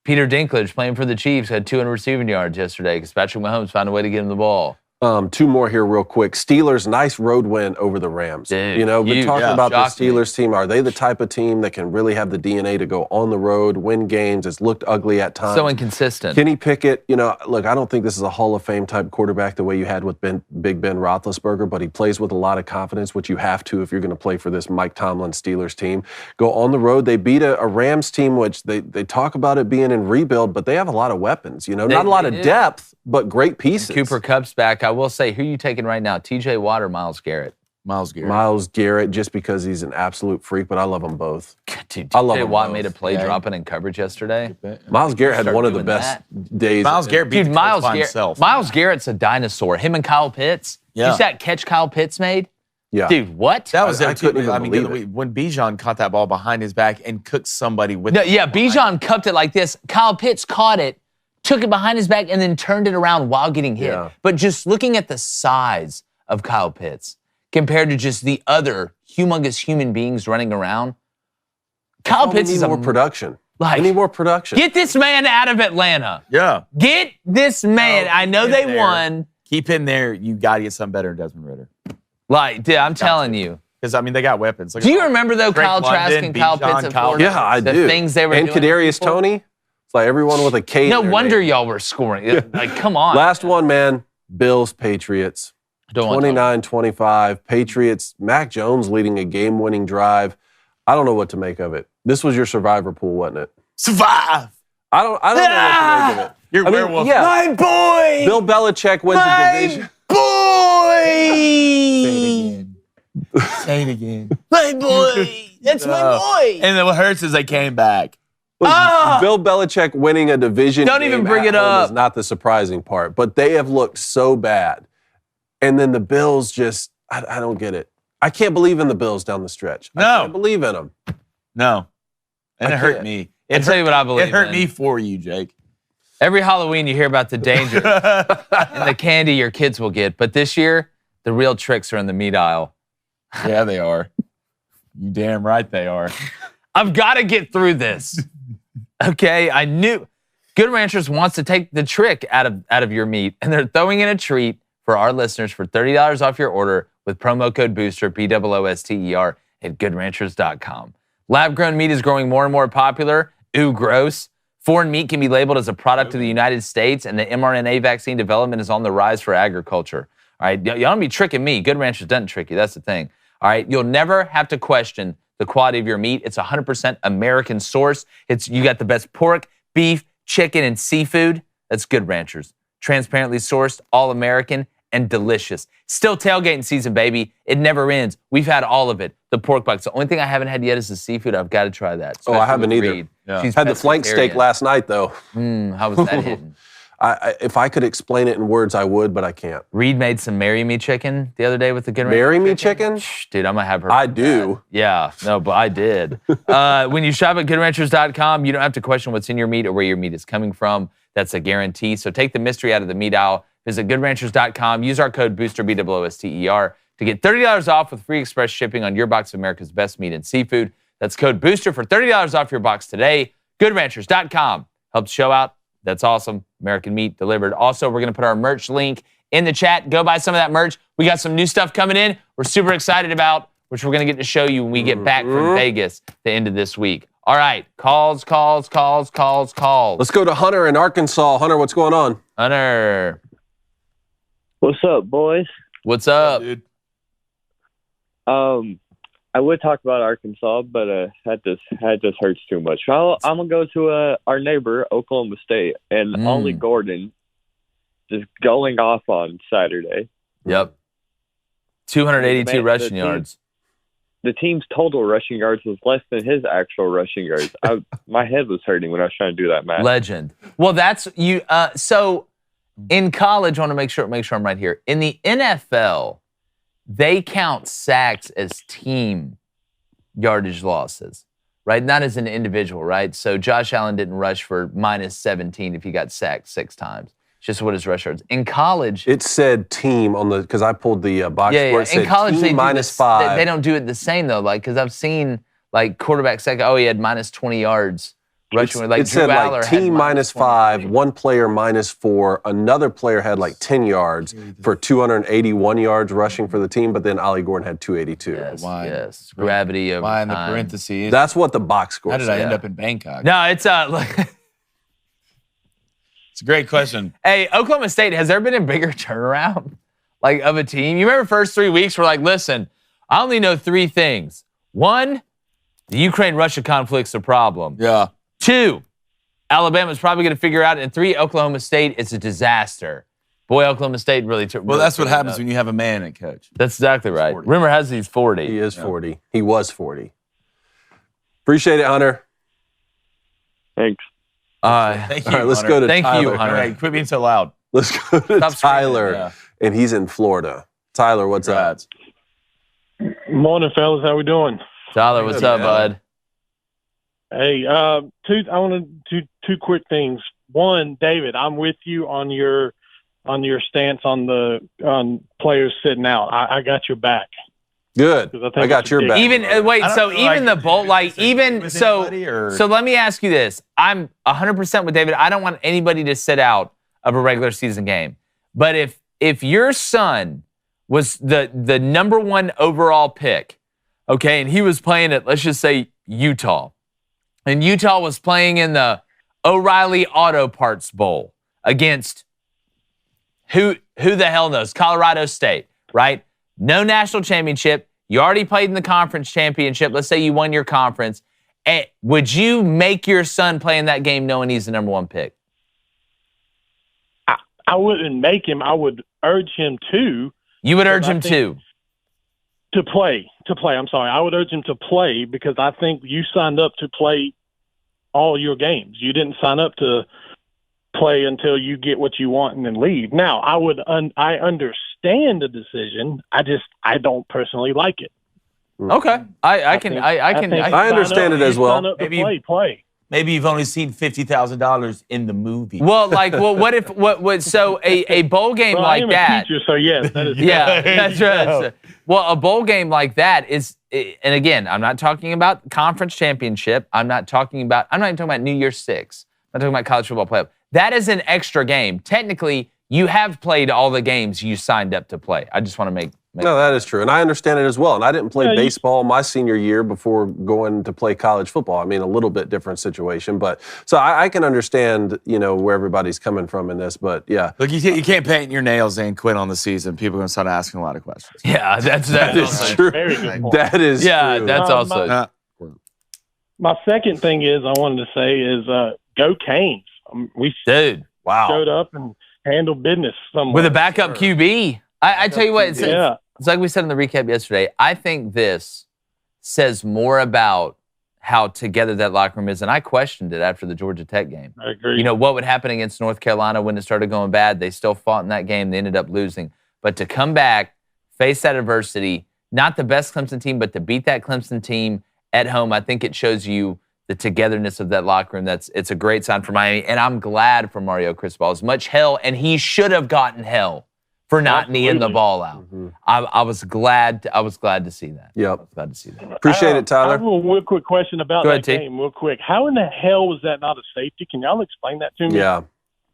Peter Dinklage playing for the Chiefs had 200 receiving yards yesterday because Patrick Mahomes found a way to get him the ball.
Two more here real quick. Steelers, nice road win over the Rams.
Dude,
been talking about the Steelers
me.
team. Are they the type of team that can really have the DNA to go on the road, win games? It's looked ugly at times.
So inconsistent.
Kenny Pickett, look, I don't think this is a Hall of Fame type quarterback the way you had with Big Ben Roethlisberger, but he plays with a lot of confidence, which you have to if you're going to play for this Mike Tomlin Steelers team. Go on the road. They beat a Rams team, which they talk about it being in rebuild, but they have a lot of weapons. Not a lot of depth, but great pieces.
Cooper Kupp's back. I will say, who are you taking right now? TJ Watt or Myles Garrett?
Myles
Garrett, just because he's an absolute freak, but I love them both.
Dude,
I love
TJ
them
Watt
both.
made a play dropping in coverage yesterday.
Myles Garrett had one of the best days.
Myles Garrett beat
Myles
by himself.
Myles Garrett's a dinosaur. Him and Kyle Pitts.
Yeah.
You see that catch Kyle Pitts made?
Yeah.
Dude, what?
That was
I couldn't even believe it.
When Bijan caught that ball behind his back and cooked somebody with
Bijan cupped it like this. Kyle Pitts caught it, took it behind his back, and then turned it around while getting hit.
Yeah.
But just looking at the size of Kyle Pitts compared to just the other humongous human beings running around, Kyle Pitts is
more production.
Like,
I need more production.
Get this man out of Atlanta.
Yeah.
Get this man. I know they won.
Keep him there. You got to get something better than Desmond Ritter.
Like, dude, I'm telling you.
Because, they got weapons.
Do you remember, though, Kyle Trask and Kyle Pitts at Florida?
Yeah, I do.
The things they were doing.
And Kadarius Toney. It's like everyone with a K.
No wonder y'all were scoring. Like, come on.
Last one, man. Bills, Patriots. 29-25. Patriots. Mac Jones leading a game-winning drive. I don't know what to make of it. This was your survivor pool, wasn't it?
Survive!
I don't know what to make of it.
You're werewolf.
Yeah.
My boy!
Bill Belichick wins the division.
Boy! Say it again.
My boy! That's my boy!
And then what hurts is they came back.
Look, Bill Belichick winning a division
Don't even
game
bring
at
it
home
up.
is not the surprising part, but they have looked so bad. And then the Bills just, I don't get it. I can't believe in the Bills down the stretch.
No.
I can't believe in them.
No. And
I
it hurt
can't.
me.
I'll tell you what I believe
It hurt
in.
me for you, Jake.
Every Halloween you hear about the danger and the candy your kids will get. But this year, the real tricks are in the meat aisle.
Yeah, they are. You damn right they are.
I've got to get through this. Okay, I knew. Good Ranchers wants to take the trick out of your meat, and they're throwing in a treat for our listeners for $30 off your order with promo code BOOSTER, BOOSTER, at goodranchers.com. Lab-grown meat is growing more and more popular. Ooh, gross. Foreign meat can be labeled as a product of the United States, and the mRNA vaccine development is on the rise for agriculture. All right, y'all don't be tricking me. Good Ranchers doesn't trick you. That's the thing. All right, you'll never have to question the quality of your meat. It's 100% American source. You got the best pork, beef, chicken, and seafood. That's Good Ranchers. Transparently sourced, all American, and delicious. Still tailgating season, baby. It never ends. We've had all of it. The pork bucks. The only thing I haven't had yet is the seafood. I've got to try that.
I haven't either.
Reed.
Yeah.
She's
Had the flank steak
pescatarian.
last night, though.
How was that hitting?
If I could explain it in words, I would, but I can't.
Reed made some Marry Me chicken the other day with the Good Ranchers.
Marry Me chicken?
Dude, I'm going to have her.
I do.
Yeah, no, but I did. When you shop at goodranchers.com, you don't have to question what's in your meat or where your meat is coming from. That's a guarantee. So take the mystery out of the meat aisle. Visit goodranchers.com. Use our code BOOSTER, BOOSTER, to get $30 off with free express shipping on your box of America's best meat and seafood. That's code BOOSTER for $30 off your box today. Goodranchers.com. Help the show out. That's awesome. American meat delivered. Also, we're going to put our merch link in the chat. Go buy some of that merch. We got some new stuff coming in we're super excited about, which we're going to get to show you when we get back from Vegas the end of this week. All right. Calls.
Let's go to Hunter in Arkansas. Hunter, what's going on?
Hunter.
What's up, boys?
What's up?
Dude.
I would talk about Arkansas, but that just hurts too much. I'm gonna go to our neighbor, Oklahoma State, and Ollie Gordon just going off on Saturday.
Yep. 282
Man,
rushing
the team-
yards.
the team's total rushing yards was less than his actual rushing yards. My head was hurting when I was trying to do that math.
Legend. Well, that's you. So in college, I want to make sure I'm right here. In the NFL, they count sacks as team yardage losses, right? Not as an individual, right? So Josh Allen didn't rush for minus 17 if he got sacked 6 times. It's just what his rush yards. In college,
It said team on the because I pulled the box score. It said
in college
team
they do
minus
this,
5.
They don't do it the same though, like because I've seen like quarterback sack. Oh, he had minus 20 yards rushing. Like
it said
Drew Aller
like
had
team minus 5, one player minus 4, another player had like 10 yards for 281 yards rushing for the team, but then Ollie Gordon had 282.
Yes. Gravity of
Why in the
time.
parentheses?
That's what the box score
How did
said.
I end up in Bangkok?
No, it's
It's a great question.
Hey, Oklahoma State, has there been a bigger turnaround like of a team? You remember first 3 weeks we're like, listen, I only know 3 things. 1, the Ukraine-Russia conflict's a problem.
Yeah.
2, Alabama's probably going to figure out. And 3, Oklahoma State, it's a disaster. Boy, Oklahoma State really took.
Well, that's what happens when you have a man at coach.
That's exactly right.
40.
Rumor has he's 40.
He is 40. He was 40. Appreciate it, Hunter.
Thanks.
Thank you.
All right, let's
Hunter.
go to
Thank you,
Tyler.
Hunter.
All right, quit being so loud.
Let's go to
Stop screaming,
Tyler,
yeah.
and he's in Florida. Tyler, what's up?
Congrats.
Morning, fellas. How we doing?
Tyler, what's up, bud?
Hey, I want to do 2 quick things. One, David, I'm with you on your stance on players sitting out. I got your back.
Good.
'Cause I think
I got
it's
your
a
back.
Even wait,
I don't
so
know,
even
like,
the bowl, like
disagree
even
with
so.
anybody, or-
So let me ask you this: I'm 100% with David. I don't want anybody to sit out of a regular season game. But if your son was the number 1 overall pick, okay, and he was playing at, let's just say, Utah, and Utah was playing in the O'Reilly Auto Parts Bowl against who the hell knows? Colorado State, right? No national championship. You already played in the conference championship. Let's say you won your conference. Would you make your son play in that game knowing he's the number 1 pick?
I wouldn't make him. I would urge him to.
You would urge
I
him
think-
to.
To play. I'm sorry. I would urge him to play because I think you signed up to play all your games. You didn't sign up to play until you get what you want and then leave. Now, I understand the decision. I don't personally like it.
Okay, I can.
I understand it as well.
Sign up to
Maybe-
play.
Maybe you've only seen $50,000 in the movie.
Well, what if so a bowl game
Well,
like
I am
that?
a teacher, so yes, that is
Yeah,
There
that's
you
right.
go.
Well, a bowl game like that is, and again, I'm not talking about conference championship. I'm not even talking about New Year's Six. I'm not talking about college football playoff. That is an extra game. Technically, you have played all the games you signed up to play. I just want to make
No, that is true. And I understand it as well. And I didn't play
Yeah,
baseball my senior year before going to play college football. I mean, a little bit different situation. But so I can understand, where everybody's coming from in this. But yeah.
Look, you can't paint your nails and quit on the season. People are going to start asking a lot of questions.
Yeah, that
That is
also
true.
Very good point.
That is
Yeah,
true.
that's
Um,
also.
My second thing is I wanted to say is go Canes. We
Dude, wow.
showed up and handled business somewhere.
With a backup QB. I tell you what, it's like we said in the recap yesterday. I think this says more about how together that locker room is. And I questioned it after the Georgia Tech game.
I agree.
What would happen against North Carolina when it started going bad? They still fought in that game. They ended up losing. But to come back, face that adversity, not the best Clemson team, but to beat that Clemson team at home, I think it shows you the togetherness of that locker room. It's a great sign for Miami. And I'm glad for Mario Cristobal. As much hell, and he should have gotten hell for not kneeing the ball out.
Mm-hmm.
I was glad to see that.
Yep.
I was glad to see that.
Appreciate it,
I have
Tyler.
a real quick question about
Go
that
ahead, T.
game, real quick. How in the hell was that not a safety? Can y'all explain that to me?
Yeah.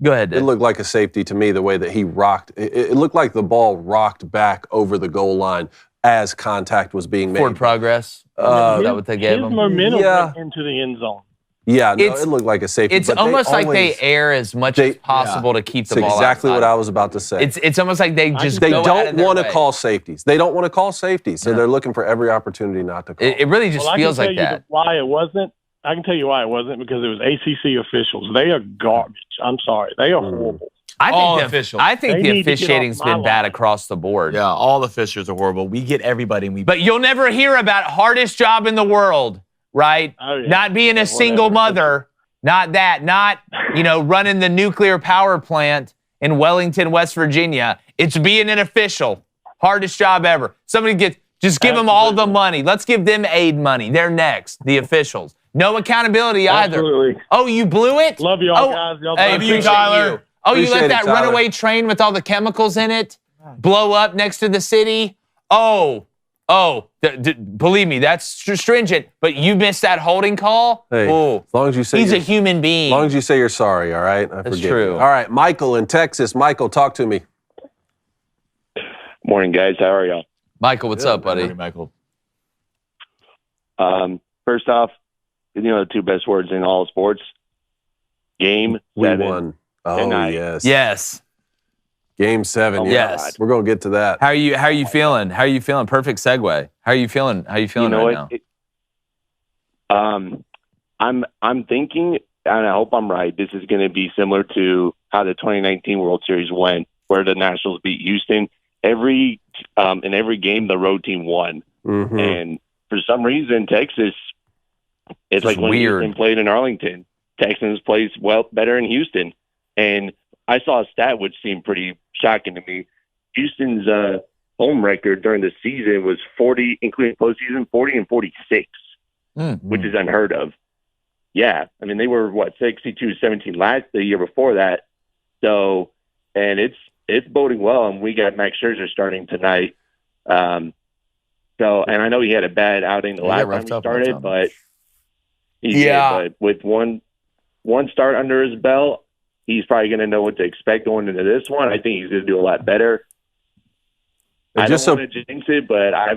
Go ahead,
It
Dad.
looked like a safety to me, the way that he rocked. It looked like the ball rocked back over the goal line as contact was being made.
Forward progress. Is that what they gave
His
him?
momentum
Yeah.
went into the end zone.
Yeah, no,
It's-
it looked like a safety.
It's
but
almost like they
always-
air as much as possible to keep the
That's
ball
exactly
outside.
what I was about to say.
It's almost like they just
They
go out
don't
of their
want to
way.
call safeties. They don't want to call safeties, so
No.
they're looking for every opportunity not to call.
It really just
Well,
feels
I
like
can tell
that.
you why it wasn't. I can tell you why it wasn't because it was ACC officials. They are garbage. I'm sorry. They are horrible.
All officials.
I think
They
the
need to get
officiating's
off my
been bad
line.
across the board.
Yeah, all the officials are horrible. We get everybody, and we.
But you'll never hear about hardest job in the world, right?
Oh, yeah.
Not being a single mother, not that, not, running the nuclear power plant in Wellington, West Virginia. It's being an official. Hardest job ever. Just give them all the money. Let's give them aid money. They're next, the officials. No accountability either.
Absolutely.
Oh, you blew it?
Love y'all, guys. Y'all
Hey,
Love you,
appreciate
Tyler.
you. Oh, you
Appreciate
let
it,
that
Tyler.
runaway train with all the chemicals in it blow up next to the city? Oh, believe me, that's stringent. But you missed that holding call?
Hey,
Oh,
as long as you say
he's a
you're-
human being.
As long as you say you're sorry, all right? I
That's
forgive
true.
you. All right, Michael in Texas. Michael, talk to me.
Morning, guys. How are y'all?
Michael, what's up, buddy?
Morning, Michael.
First off, the two best words in all sports: game
We
7.
won. Oh,
tonight.
yes.
Yes.
Game 7.
Oh, my
yes.
God.
We're going to get to that.
How are you feeling? How are you feeling? Perfect segue. How are you feeling? How are you feeling right now?
I'm thinking, and I hope I'm right, this is going to be similar to how the 2019 World Series went, where the Nationals beat Houston. In every game, the road team won.
Mhm.
And for some reason, Texas, it's
Just
like when
weird.
Houston played in Arlington, Texans plays better in Houston. And I saw a stat which seemed pretty shocking to me. Houston's home record during the season was 40, including postseason, 40-46, which is unheard of. Yeah, I mean, they were, 62-17 the year before that. So, and it's boding well, and we got Max Scherzer starting tonight. And I know he had a bad outing the
Yeah,
last time
roughed
he
up
started,
last time.
but
Yeah.
but with one start under his belt, he's probably going to know what to expect going into this one. I think he's going to do a lot better.
And
I
just
don't want to jinx it, but I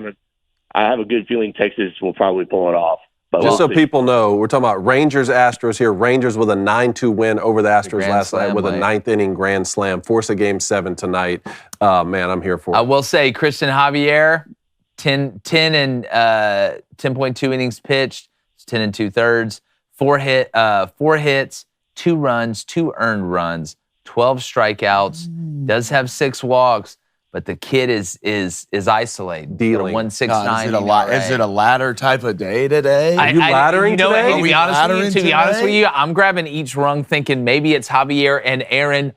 have a good feeling Texas will probably pull it off. But
Just
we'll
so
see.
people know, we're talking about Rangers-Astros here. Rangers with a 9-2 win over the Astros
Grand
last night
slam
with a
late.
ninth-inning grand slam. Force a game 7 tonight. Man, I'm here for
I
it.
will say, Christian Javier, 10 and 10.2 innings pitched, 10 and 2/3, 4 hits, 2 runs, 2 earned runs, 12 strikeouts, does have 6 walks, but the kid is isolated.
Dealing.
1.69.
Is it a ladder type of day today?
Are you laddering today?
To
Are
be
we
honest with you,
laddering
to be honest with
today?
you, I'm grabbing each rung thinking maybe it's Javier and Aaron.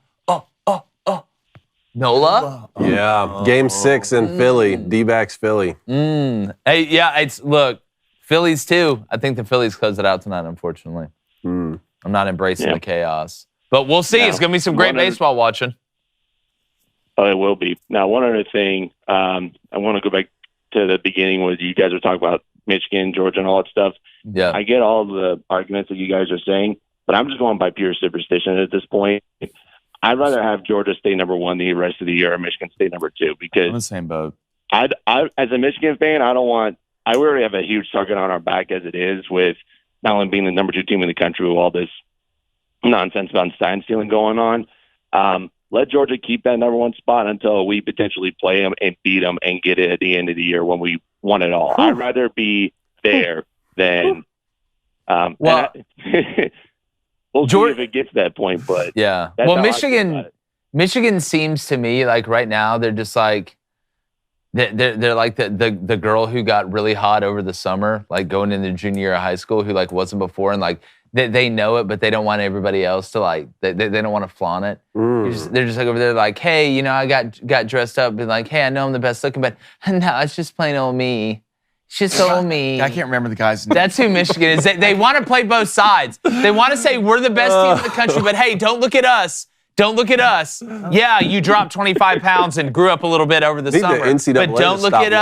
Nola?
Yeah, game 6 in Philly. D-backs Philly.
Hey, yeah, look, Phillies too. I think the Phillies close it out tonight, unfortunately. I'm not embracing the chaos. But we'll see.
No.
It's going to be some great
One other-
baseball watching.
Oh, it will be. Now, one other thing, I want to go back to the beginning where you guys were talking about Michigan, Georgia, and all that stuff.
Yeah.
I get all the arguments that you guys are saying, but I'm just going by pure superstition at this point. I'd rather have Georgia stay number 1 the rest of the year, or Michigan stay number 2,
I'm in
because
the same boat.
I, as a Michigan fan, I already have a huge target on our back as it is, with not only being the number 2 team in the country with all this nonsense about sign stealing going on. Let Georgia keep that number 1 spot until we potentially play them and beat them and get it at the end of the year when we won it all. I'd rather be there than.
Well,
we'll see
Georgia-
if it gets to that point, but
Yeah.
that's
Well,
how I feel about it.
Michigan seems to me like right now they're just like they're like the girl who got really hot over the summer, like going into junior year of high school, who like wasn't before, and like they know it, but they don't want everybody else to like they don't want to flaunt it. They're just like over there like, hey, I got dressed up and like, hey, I know I'm the best looking, but no, it's just plain old me. It's just old me.
I can't remember the guy's name.
That's who Michigan is. They want to play both sides. They want to say we're the best team in the country, but hey, don't look at us. Don't look at us. Yeah, you dropped 25 pounds and grew up a little bit over the
I think
summer,
the NCAA
but don't
to
look
stop
at
looking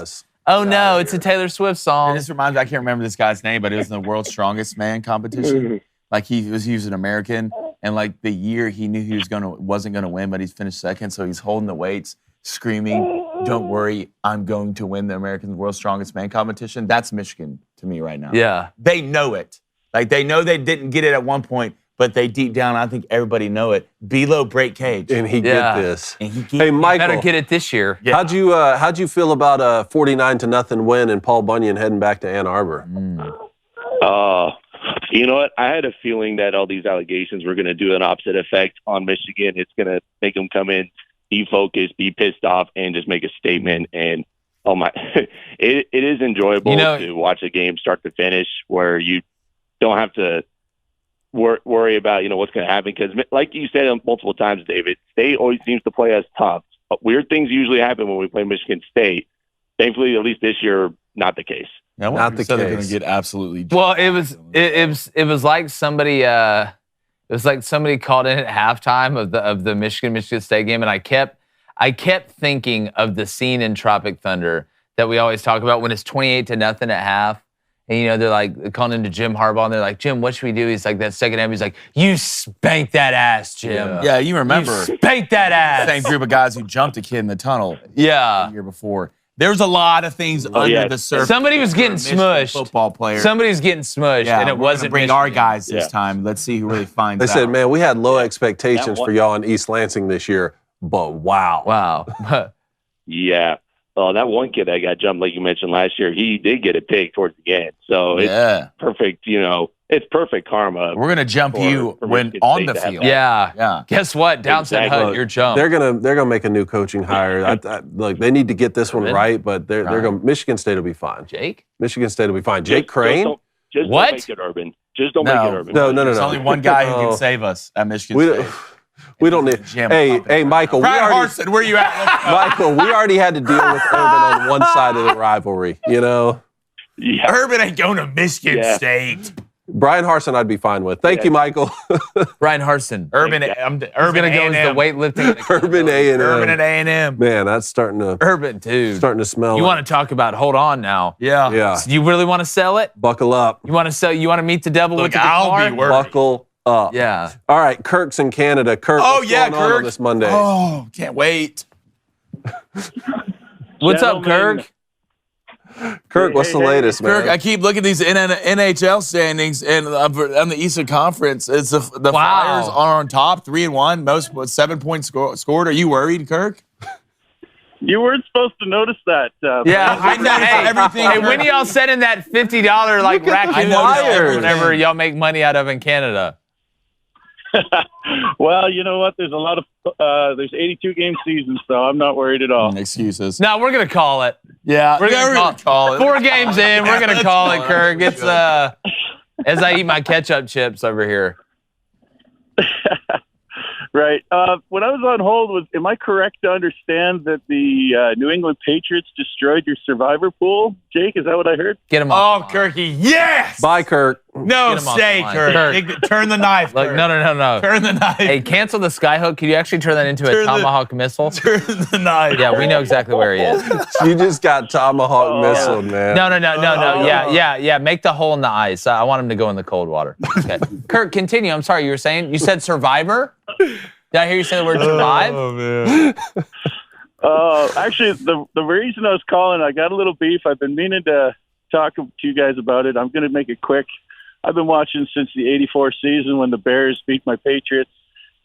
us. Oh no, it's a Taylor Swift song.
This reminds me, I can't remember this guy's name, but it was in the World's Strongest Man competition. Like he was an American, and like the year he knew he wasn't gonna win, but he's finished second, so he's holding the weights, screaming, "Don't worry, I'm going to win the American World's Strongest Man competition." That's Michigan to me right now.
Yeah.
They know it. Like they know they didn't get it at one point, but they deep down, I think everybody know it. Below break cage,
And he
Yeah.
get this.
and he
Hey, Michael.
Better get it this year.
Yeah.
How'd you feel about a 49-0 win and Paul Bunyan heading back to Ann Arbor?
You know what? I had a feeling that all these allegations were going to do an opposite effect on Michigan. It's going to make them come in, be focused, be pissed off, and just make a statement. And oh my, it is enjoyable to watch a game start to finish where you don't have to worry about what's going to happen, because like you said multiple times, David, State always seems to play us tough. Weird things usually happen when we play Michigan State. Thankfully, at least this year, not the case.
Yeah,
not the case.
They're going to get absolutely.
Well, it was like somebody called in at halftime of the Michigan State game, and I kept thinking of the scene in Tropic Thunder that we always talk about when it's 28-0 at half. And, they're like calling into Jim Harbaugh, and they're like, Jim, what should we do? He's like, that second half, he's like, you spank that ass, Jim.
Yeah, you remember.
You spank that ass.
Same group of guys who jumped a kid in the tunnel
the
year before. There's a lot of things under the surface.
Somebody was getting smushed.
Football player.
Somebody's getting smushed, and it wasn't
bring
Michigan.
our guys this time. Let's see who really finds out.
They said, man, we had low expectations for y'all in East Lansing this year, but wow.
Wow.
Yeah. Well, that one kid that got jumped, like you mentioned last year, he did get a pick towards the end. So it's perfect, it's perfect karma.
We're gonna jump you when on the field.
Yeah. Guess what? Downside Hut, you're jumped.
They're gonna make a new coaching hire. Look, they need to get this one right, but they're going. Michigan State will be fine.
Jake?
Michigan State will be fine. Jake Crane?
Just don't make it urban. Just don't make it urban.
No.
There's only one guy who can save us at Michigan State.
We don't need. Hey, Michael.
Brian Harsin, where you at?
Michael, we already had to deal with Urban on one side of the rivalry.
Yeah.
Urban ain't going to Michigan State.
Brian Harsin, I'd be fine with. Thank you, Michael.
Brian Harsin.
Urban
going to the weightlifting.
Urban A&M.
Urban at A&M.
Man, that's starting to.
Urban, dude.
Starting to smell.
You want to talk about? Hold on now.
Yeah.
So you really want to sell it?
Buckle up.
You want to sell? You want to meet the devil with the guitar?
I'll be worried.
Buckle up.
Yeah.
All right, Kirk's in Canada. Kirk, what's going on
Kirk.
This Monday?
Oh, can't wait.
What's up, Kirk?
Kirk, what's the latest, man?
Kirk, I keep looking at these NHL standings, and on the Eastern Conference, it's the Flyers are on top, 3-1, most 7 points scored. Are you worried, Kirk?
You weren't supposed to notice that.
Yeah,
I know everything.
Hey, when are y'all sending that $50 raccoon wire whenever y'all make money out of in Canada?
Well, you know what? There's a lot of there's 82 game seasons, so I'm not worried at all.
Excuses.
No, we're gonna call it.
Yeah,
we're gonna call it. 4 games in, we're gonna call it, Kirk. It's as I eat my ketchup chips over here.
Right. When I was on hold, am I correct to understand that the New England Patriots destroyed your survivor pool? Jake, is that what I heard?
Get him off.
Oh, Kirky, yes!
Bye, Kirk.
No, stay, Kirk. Turn the knife.
Look, no.
Turn the knife.
Hey, cancel the skyhook. Could you actually turn that into a tomahawk missile?
Turn the knife.
Yeah, we know exactly where he is.
You just got tomahawk missile, man.
No. Yeah. Make the hole in the ice. I want him to go in the cold water. Okay. Kirk, continue. I'm sorry. You said survivor? Did I hear you say the word survive?
Oh, man.
Actually, the reason I was calling, I got a little beef. I've been meaning to talk to you guys about it. I'm going to make it quick. I've been watching since the '84 season when the Bears beat my Patriots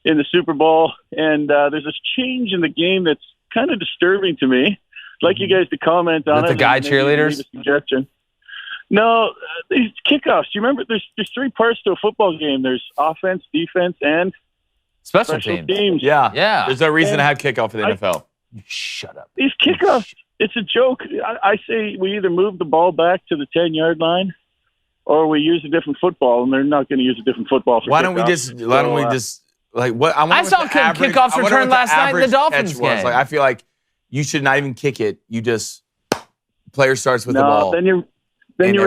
in the Super Bowl, and there's this change in the game that's kind of disturbing to me. I'd like you guys to comment on it.
The guy cheerleaders?
Suggestion. No, these kickoffs. Do you remember? There's 3 parts to a football game. There's offense, defense, and
special teams.
Yeah. There's no reason to have kickoff in the NFL.
Shut up.
These kickoffs, it's a joke. I say we either move the ball back to the 10-yard line or we use a different football, and they're not going to use a different football for
Why don't we just like what
I saw kickoffs return last night in the Dolphins game.
Like, I feel like you should not even kick it. You just player starts with the ball.
Then you're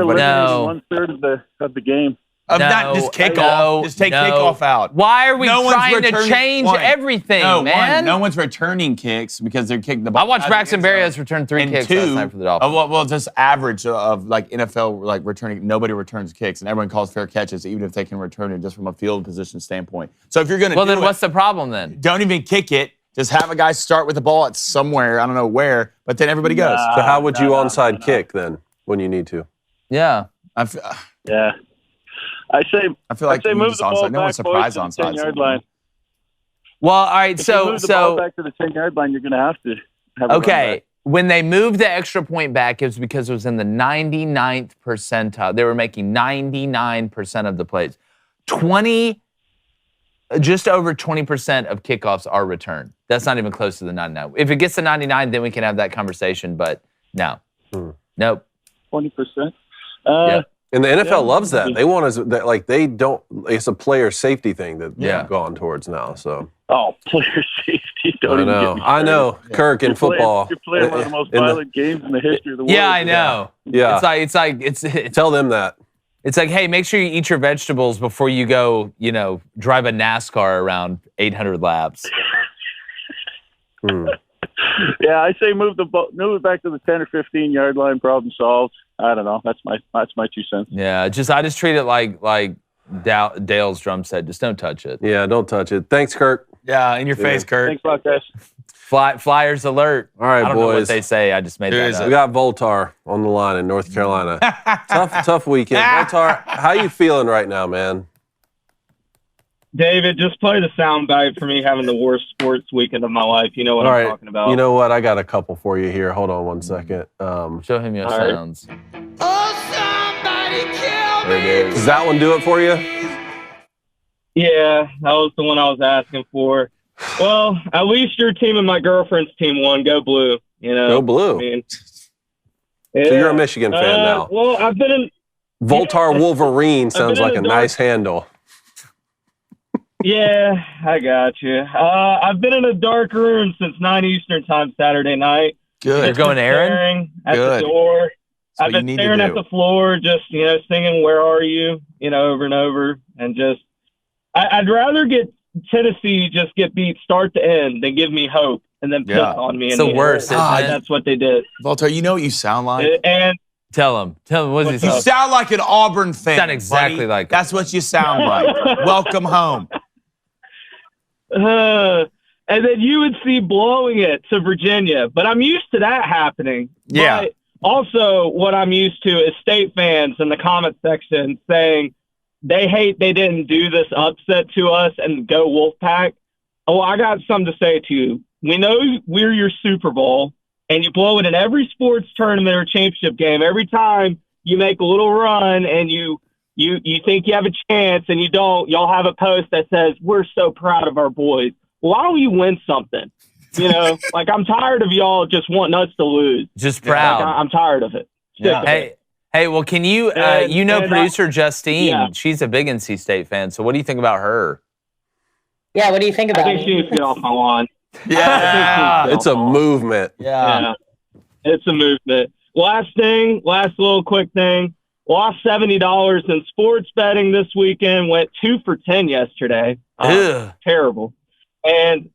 eliminating 1/3 of the game.
Not just kickoff. Just take kickoff out.
Why are we trying to change everything, man?
No one's returning kicks because they're kicking the ball.
I watched Braxton Berrios return 3 kicks last night for the Dolphins.
Well, just average of like NFL like returning. Nobody returns kicks, and everyone calls fair catches, even if they can return it just from a field position standpoint. So if you're going to
then what's the problem then?
Don't even kick it. Just have a guy start with the ball at somewhere. I don't know where, but then everybody goes.
So how would you onside kick then when you need to?
Yeah.
Yeah. I feel
like
you
move
the ball back,
no one's surprised
to the
onside.
10-yard line.
Well, all right.
If you move the ball back to the 10-yard line, you're going to have to have
okay. when they moved the extra point back, it was because it was in the 99th percentile. They were making 99% of the plays. Just over 20% of kickoffs are returned. That's not even close to the 99. If it gets to 99, then we can have that conversation, but no. Nope.
20%.
And the NFL loves that. They want us like they don't. It's a player safety thing that they've gone towards now. So.
Oh, player safety!
I know. Kirk in football.
You're playing one of the most violent games in the history of the world.
Yeah, I know.
Yeah.
It's
tell them that.
It's like, hey, make sure you eat your vegetables before you go, drive a NASCAR around 800 laps.
Yeah, I say move it back to the 10 or 15 yard line. Problem solved. I don't know. That's my 2 cents.
Yeah, I just treat it like Dale's drum set. Just don't touch it.
Yeah, don't touch it. Thanks, Kirk.
Yeah, in your face, Kirk.
Thanks a lot, guys.
Flyers alert.
All right,
I don't
boys.
know what they say. I just made that up.
We got Voltar on the line in North Carolina. tough weekend. Voltar, how you feeling right now, man?
David, just play the sound bite for me having the worst sports weekend of my life. You know what I'm talking about.
You know what? I got a couple for you here. Hold on one second.
Show him your sounds.
Oh, somebody kill me.
Does that one do it for you?
Yeah, that was the one I was asking for. Well, at least your team and my girlfriend's team won. Go Blue.
Go Blue.
I mean,
So you're a Michigan fan now.
Well, I've been in
Voltar Wolverine sounds like a nice handle.
Yeah, I got you. I've been in a dark room since 9 Eastern time Saturday night.
Good. You're going Aaron?
At the door. I've been staring at
do.
the floor, just, singing "Where Are You?" over and over. And just, I'd rather get Tennessee just get beat start to end than give me hope and then piss on me.
It's the worst.
That's what they did.
Voltaire, you know what you sound like?
And
Tell him. What is
you sound like an Auburn fan.
Sound exactly
buddy.
like
That's what you sound like. Welcome home.
And then UNC blowing it to Virginia. But I'm used to that happening.
Yeah.
But also, what I'm used to is state fans in the comment section saying they hate they didn't do this upset to us and go Wolfpack. Oh, I got something to say to you. We know we're your Super Bowl, and you blow it in every sports tournament or championship game. Every time you make a little run and you think you have a chance and you don't, y'all have a post that says, "We're so proud of our boys." Why don't you win something? Like, I'm tired of y'all just wanting us to lose.
Just proud.
Like, I'm tired of it.
Yeah.
Hey, well, can you, producer Justine, she's a big NC State fan, so what do you think about her?
Yeah, what do you think about
I think she needs to get off my lawn.
Yeah.
It's a movement.
Yeah. It's a movement. Last little quick thing. Lost $70 in sports betting this weekend. Went 2 for 10 yesterday. Terrible. And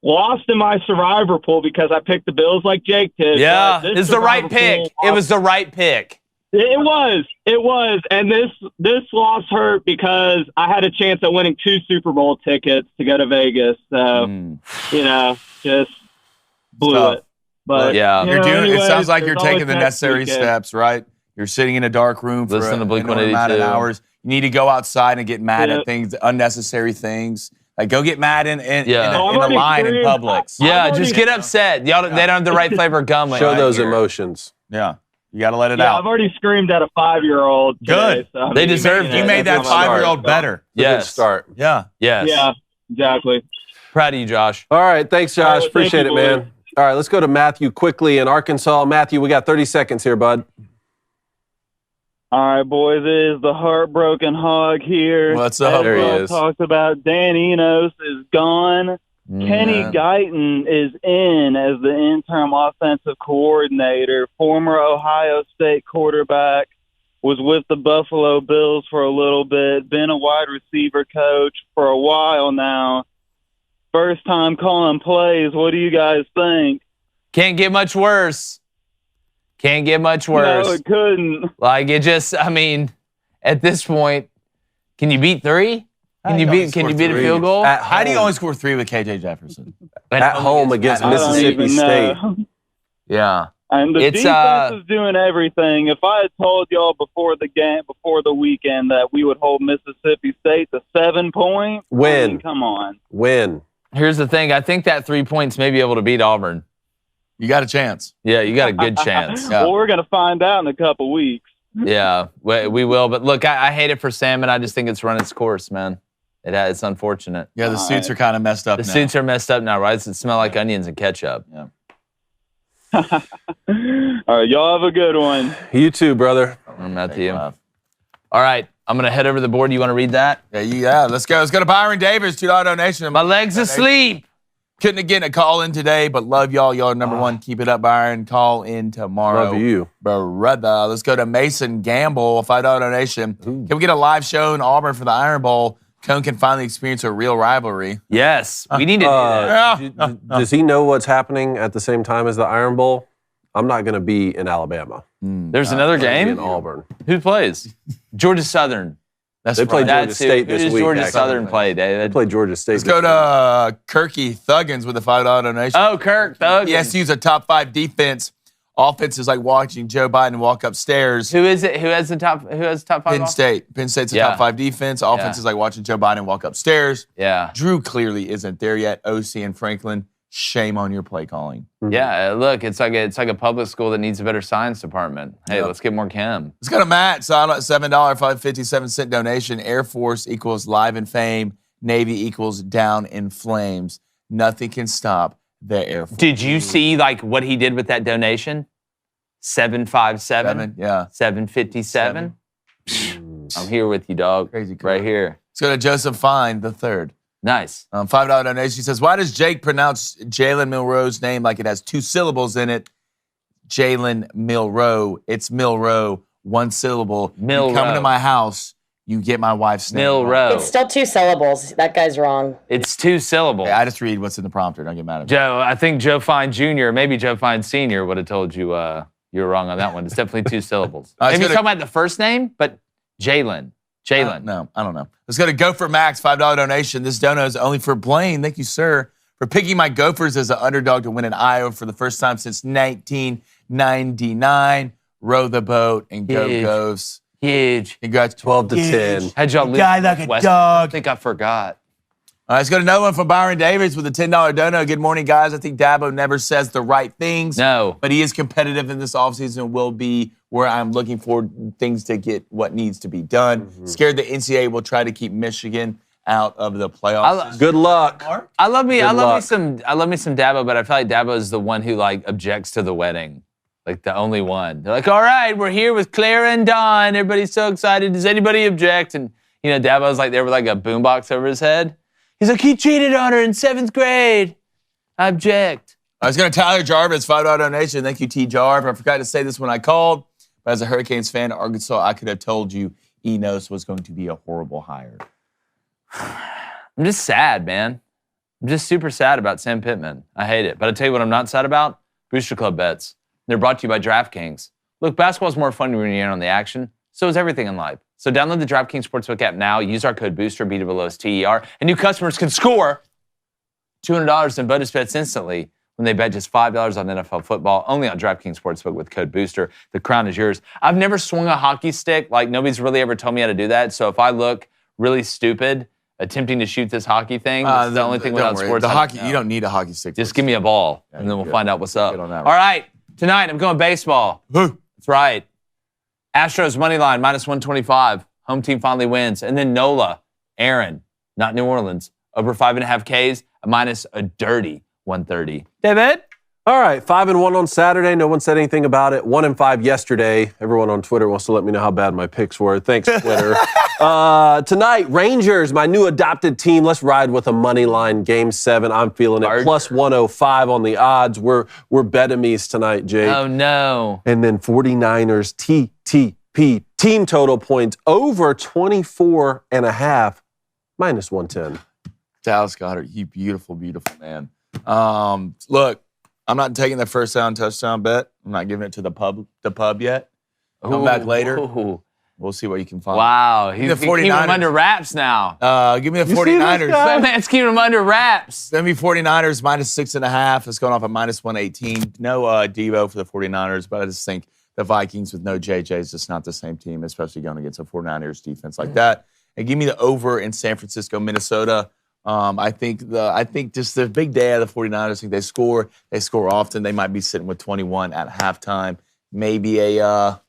lost in my survivor pool because I picked the Bills like Jake did.
Yeah, it's the right pick. It was the right pick.
It was. And this loss hurt because I had a chance at winning 2 Super Bowl tickets to go to Vegas. So, just blew it. But
yeah,
it sounds like you're taking the necessary steps, right? You're sitting in a dark room for
Listen to Blink-182.
amount of hours. You need to go outside and get mad at things, unnecessary things. Like, go get mad in a line in Publix.
Yeah, just get upset. They don't have the right flavor gum.
Show those emotions.
Yeah. You got to let it out.
I've already screamed at a 5-year-old.
Good.
So,
They deserved it.
You made that 5-year-old better.
Good start.
Yeah.
Yes.
Yeah, exactly.
Proud of you, Josh.
All right. Thanks, Josh.
All right, well,
Appreciate
thank
it,
you,
man.
boys.
All right, let's go to Matthew quickly in Arkansas. Matthew, we got 30 seconds here, bud.
All right, boys, it is the Heartbroken Hog here.
What's up?
There he
Everyone
is.
talked about Dan Enos is gone. Kenny Guyton is in as the interim offensive coordinator. Former Ohio State quarterback, was with the Buffalo Bills for a little bit, been a wide receiver coach for a while now. First time calling plays. What do you guys think?
Can't get much worse. Can't get much worse.
No, it couldn't.
Like, it just, I mean, at this point, can you beat 3? Can you beat a field goal?
How do you only score 3 with KJ Jefferson?
At home against
I don't
Mississippi
even
State.
know.
Yeah.
And the
It's,
defense is doing everything. If I had told y'all before the weekend, that we would hold Mississippi State to 7 points,
Win.
I mean, come on.
Win.
Here's the thing. I think that 3 points may be able to beat Auburn.
You got a chance.
Yeah, you got a good chance.
Yeah.
Well, we're going to find out in a couple weeks.
Yeah, we will. But look, I hate it for Salmon. I just think it's run its course, man. It's unfortunate.
Yeah, the suits are kind of messed up
The
now.
suits are messed up now, right? It smell like onions and ketchup.
Yeah.
All right, y'all have a good one.
You too, brother.
Matthew. All right, I'm going to head over the board. You want to read that?
Yeah, let's go. Let's go to Byron Davis, $2 donation.
My leg's asleep.
Couldn't get a call in today, but love y'all. Y'all are number one. Keep it up, Byron. Call in tomorrow.
Love you.
Brother. Let's go to Mason Gamble, $5 donation. Can we get a live show in Auburn for the Iron Bowl? Cone can finally experience a real rivalry.
Yes, we need to do that.
Does he know what's happening at the same time as the Iron Bowl? I'm not going to be in Alabama.
There's another
I'm gonna be
game?
in Auburn.
Who plays? Georgia Southern.
They play Georgia State this
Who does
week.
Georgia
actually.
Southern play, David?
They play Georgia State.
Let's go to Kirky Thuggins with a $5 donation.
Oh, Kirk Thuggins.
ESU's a top 5 defense. Offense is like watching Joe Biden walk upstairs.
Who is it? Who has the top 5?
Penn State. Penn State's a top 5 defense. Offense is like watching Joe Biden walk upstairs.
Yeah.
Drew clearly isn't there yet. OC and Franklin, shame on your play calling.
Yeah, look, it's like a public school that needs a better science department. Hey, let's get more chem.
Let's go to Matt. $7.57 donation. Air Force equals live in fame. Navy equals down in flames. Nothing can stop the Air Force.
Did you see like what he did with that donation? 757.
Yeah.
757. I'm here with you, dog.
Crazy.
Right here.
Let's go to Joseph Fine III.
Nice.
$5 donation. He says, why does Jake pronounce Jalen Milroe's name like it has 2 syllables in it? Jalen Milroe. It's Milroe. 1 syllable.
Milroe.
You come to my house, you get my wife's name.
Milroe.
It's still 2 syllables. That guy's wrong.
It's 2 syllables.
Hey, I just read what's in the prompter. Don't get mad at me.
Joe, I think Joe Fine Jr., maybe Joe Fine Sr. would have told you you were wrong on that one. It's definitely 2 syllables. Maybe he's talking about the first name, but Jalen.
No, I don't know. Let's go to Gopher Max, $5 donation. This dono is only for Blaine. Thank you, sir, for picking my Gophers as an underdog to win in Iowa for the first time since 1999. Row the boat and go Gophs.
Huge.
Congrats.
12 to 10.
How'd y'all lose?
Die like a dog.
I think I forgot.
All right, let's go to another one from Byron Davis with a $10 dono. Good morning, guys. I think Dabo never says the right things.
No.
But he is competitive in this offseason and will be where I'm looking for things to get what needs to be done. Scared the NCAA will try to keep Michigan out of the playoffs.
Good luck.
I love me some Dabo, but I feel like Dabo is the one who like objects to the wedding. Like the only one. They're like, all right, we're here with Clara and Don. Everybody's so excited. Does anybody object? And Dabo's like there with like a boombox over his head. He's like, he cheated on her in 7th grade. I object.
I was going to Tyler Jarvis, $5 donation. Thank you, T. Jarv. I forgot to say this when I called, but as a Hurricanes fan in Arkansas, I could have told you Enos was going to be a horrible hire.
I'm just sad, man. I'm just super sad about Sam Pittman. I hate it. But I'll tell you what I'm not sad about. Booster Club bets. They're brought to you by DraftKings. Look, basketball's more fun when you're in on the action. So is everything in life. So download the DraftKings Sportsbook app now. Use our code BOOSTER, BEATIT and new customers can score $200 in bonus bets instantly when they bet just $5 on NFL football, only on DraftKings Sportsbook with code BOOSTER. The crown is yours. I've never swung a hockey stick. Like, nobody's really ever told me how to do that. So if I look really stupid attempting to shoot this hockey thing, that's the only thing without sports.
The hockey, you don't need a hockey stick.
Just give me a ball, and then we'll find out what's up.
Good on that.
All right, tonight I'm going baseball. That's right. Astros money line, -125. Home team finally wins. And then NOLA, Aaron, not New Orleans, over 5.5 Ks, a minus a dirty 130. David?
All right, 5-1 on Saturday. No one said anything about it. 1-5 yesterday. Everyone on Twitter wants to let me know how bad my picks were. Thanks, Twitter. Tonight, Rangers, my new adopted team. Let's ride with a money line. Game 7. I'm feeling it. Plus 105 on the odds. We're bet-emies tonight, Jake.
Oh, no.
And then 49ers, TTP, team total points over 24.5, -110.
Dallas Goddard, you beautiful, beautiful man. Look, I'm not taking the first down touchdown bet. I'm not giving it to the pub yet. Come back later.
Ooh.
We'll see what you can find.
Wow.
Give me the
He's keeping
49ers.
him under wraps now.
Give me the 49ers.
That man's keeping him under wraps.
Let me 49ers -6.5. It's going off at -118. No Devo for the 49ers, but I just think the Vikings with no JJ is just not the same team, especially going against a 49ers defense like that. And give me the over in San Francisco, Minnesota. I think just the big day of the 49ers. I think they score often. They might be sitting with 21 at halftime. Maybe I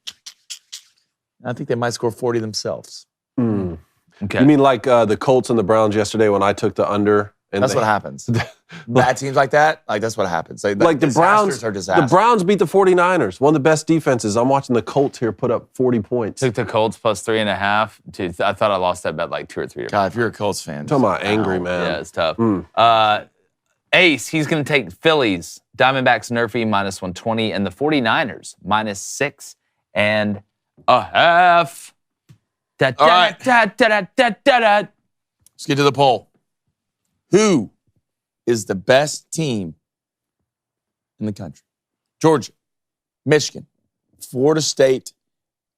think they might score 40 themselves.
Okay.
You mean like the Colts and the Browns yesterday when I took the under? And
That's what happens. Bad teams like that, that's what happens.
Like the Browns
are disasters.
The Browns beat the 49ers, one of the best defenses. I'm watching the Colts here put up 40 points.
Took the Colts plus 3.5. Dude, I thought I lost that bet like 2 or 3.
God, if you're a Colts fan.
I'm talking about angry, man.
Yeah, it's tough. Ace, he's going to take Phillies, Diamondbacks, Nerfy minus 120, and the 49ers minus 6.5.
All right. Let's get to the poll. Who is the best team in the country? Georgia, Michigan, Florida State,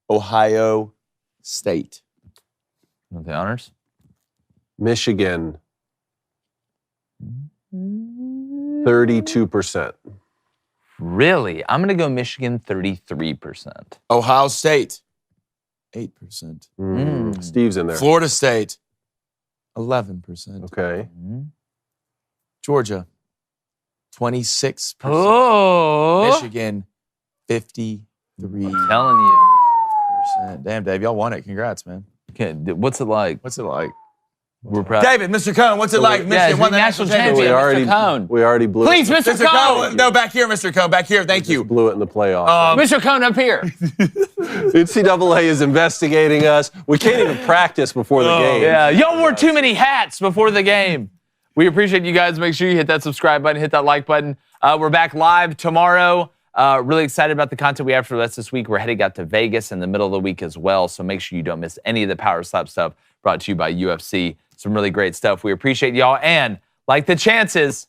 Ohio State.
You want the honors?
Michigan, 32%.
Really? I'm going to go Michigan 33%.
Ohio State, 8%.
Steve's in there.
Florida State, 11%.
Okay.
Georgia, 26%.
Oh.
Michigan, 53%.
I'm telling you.
Damn, Dave, y'all won it. Congrats, man.
Okay, what's it like?
What's it like?
We're proud.
David, Mr. Cohn, what's it like? Michigan won the national championship.
We already blew
Please,
it.
Mr. Cohn.
No, back here, Mr. Cohn. Back here. Thank you.
Blew it in the playoffs.
Mr. Cohn, up here.
NCAA is investigating us. We can't even practice before the game.
Yeah, y'all wore too many hats before the game. We appreciate you guys. Make sure you hit that subscribe button, hit that like button. We're back live tomorrow. Really excited about the content we have for the rest of this week. We're heading out to Vegas in the middle of the week as well, so make sure you don't miss any of the Power Slap stuff brought to you by UFC. Some really great stuff. We appreciate y'all, and like the chances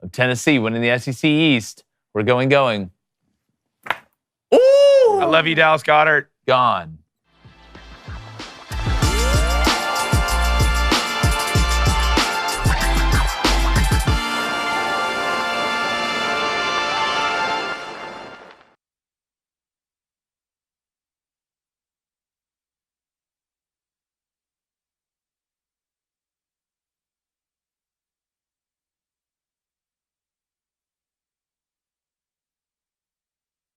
of Tennessee winning the SEC East, we're going. Ooh!
I love you, Dallas Goedert.
Gone.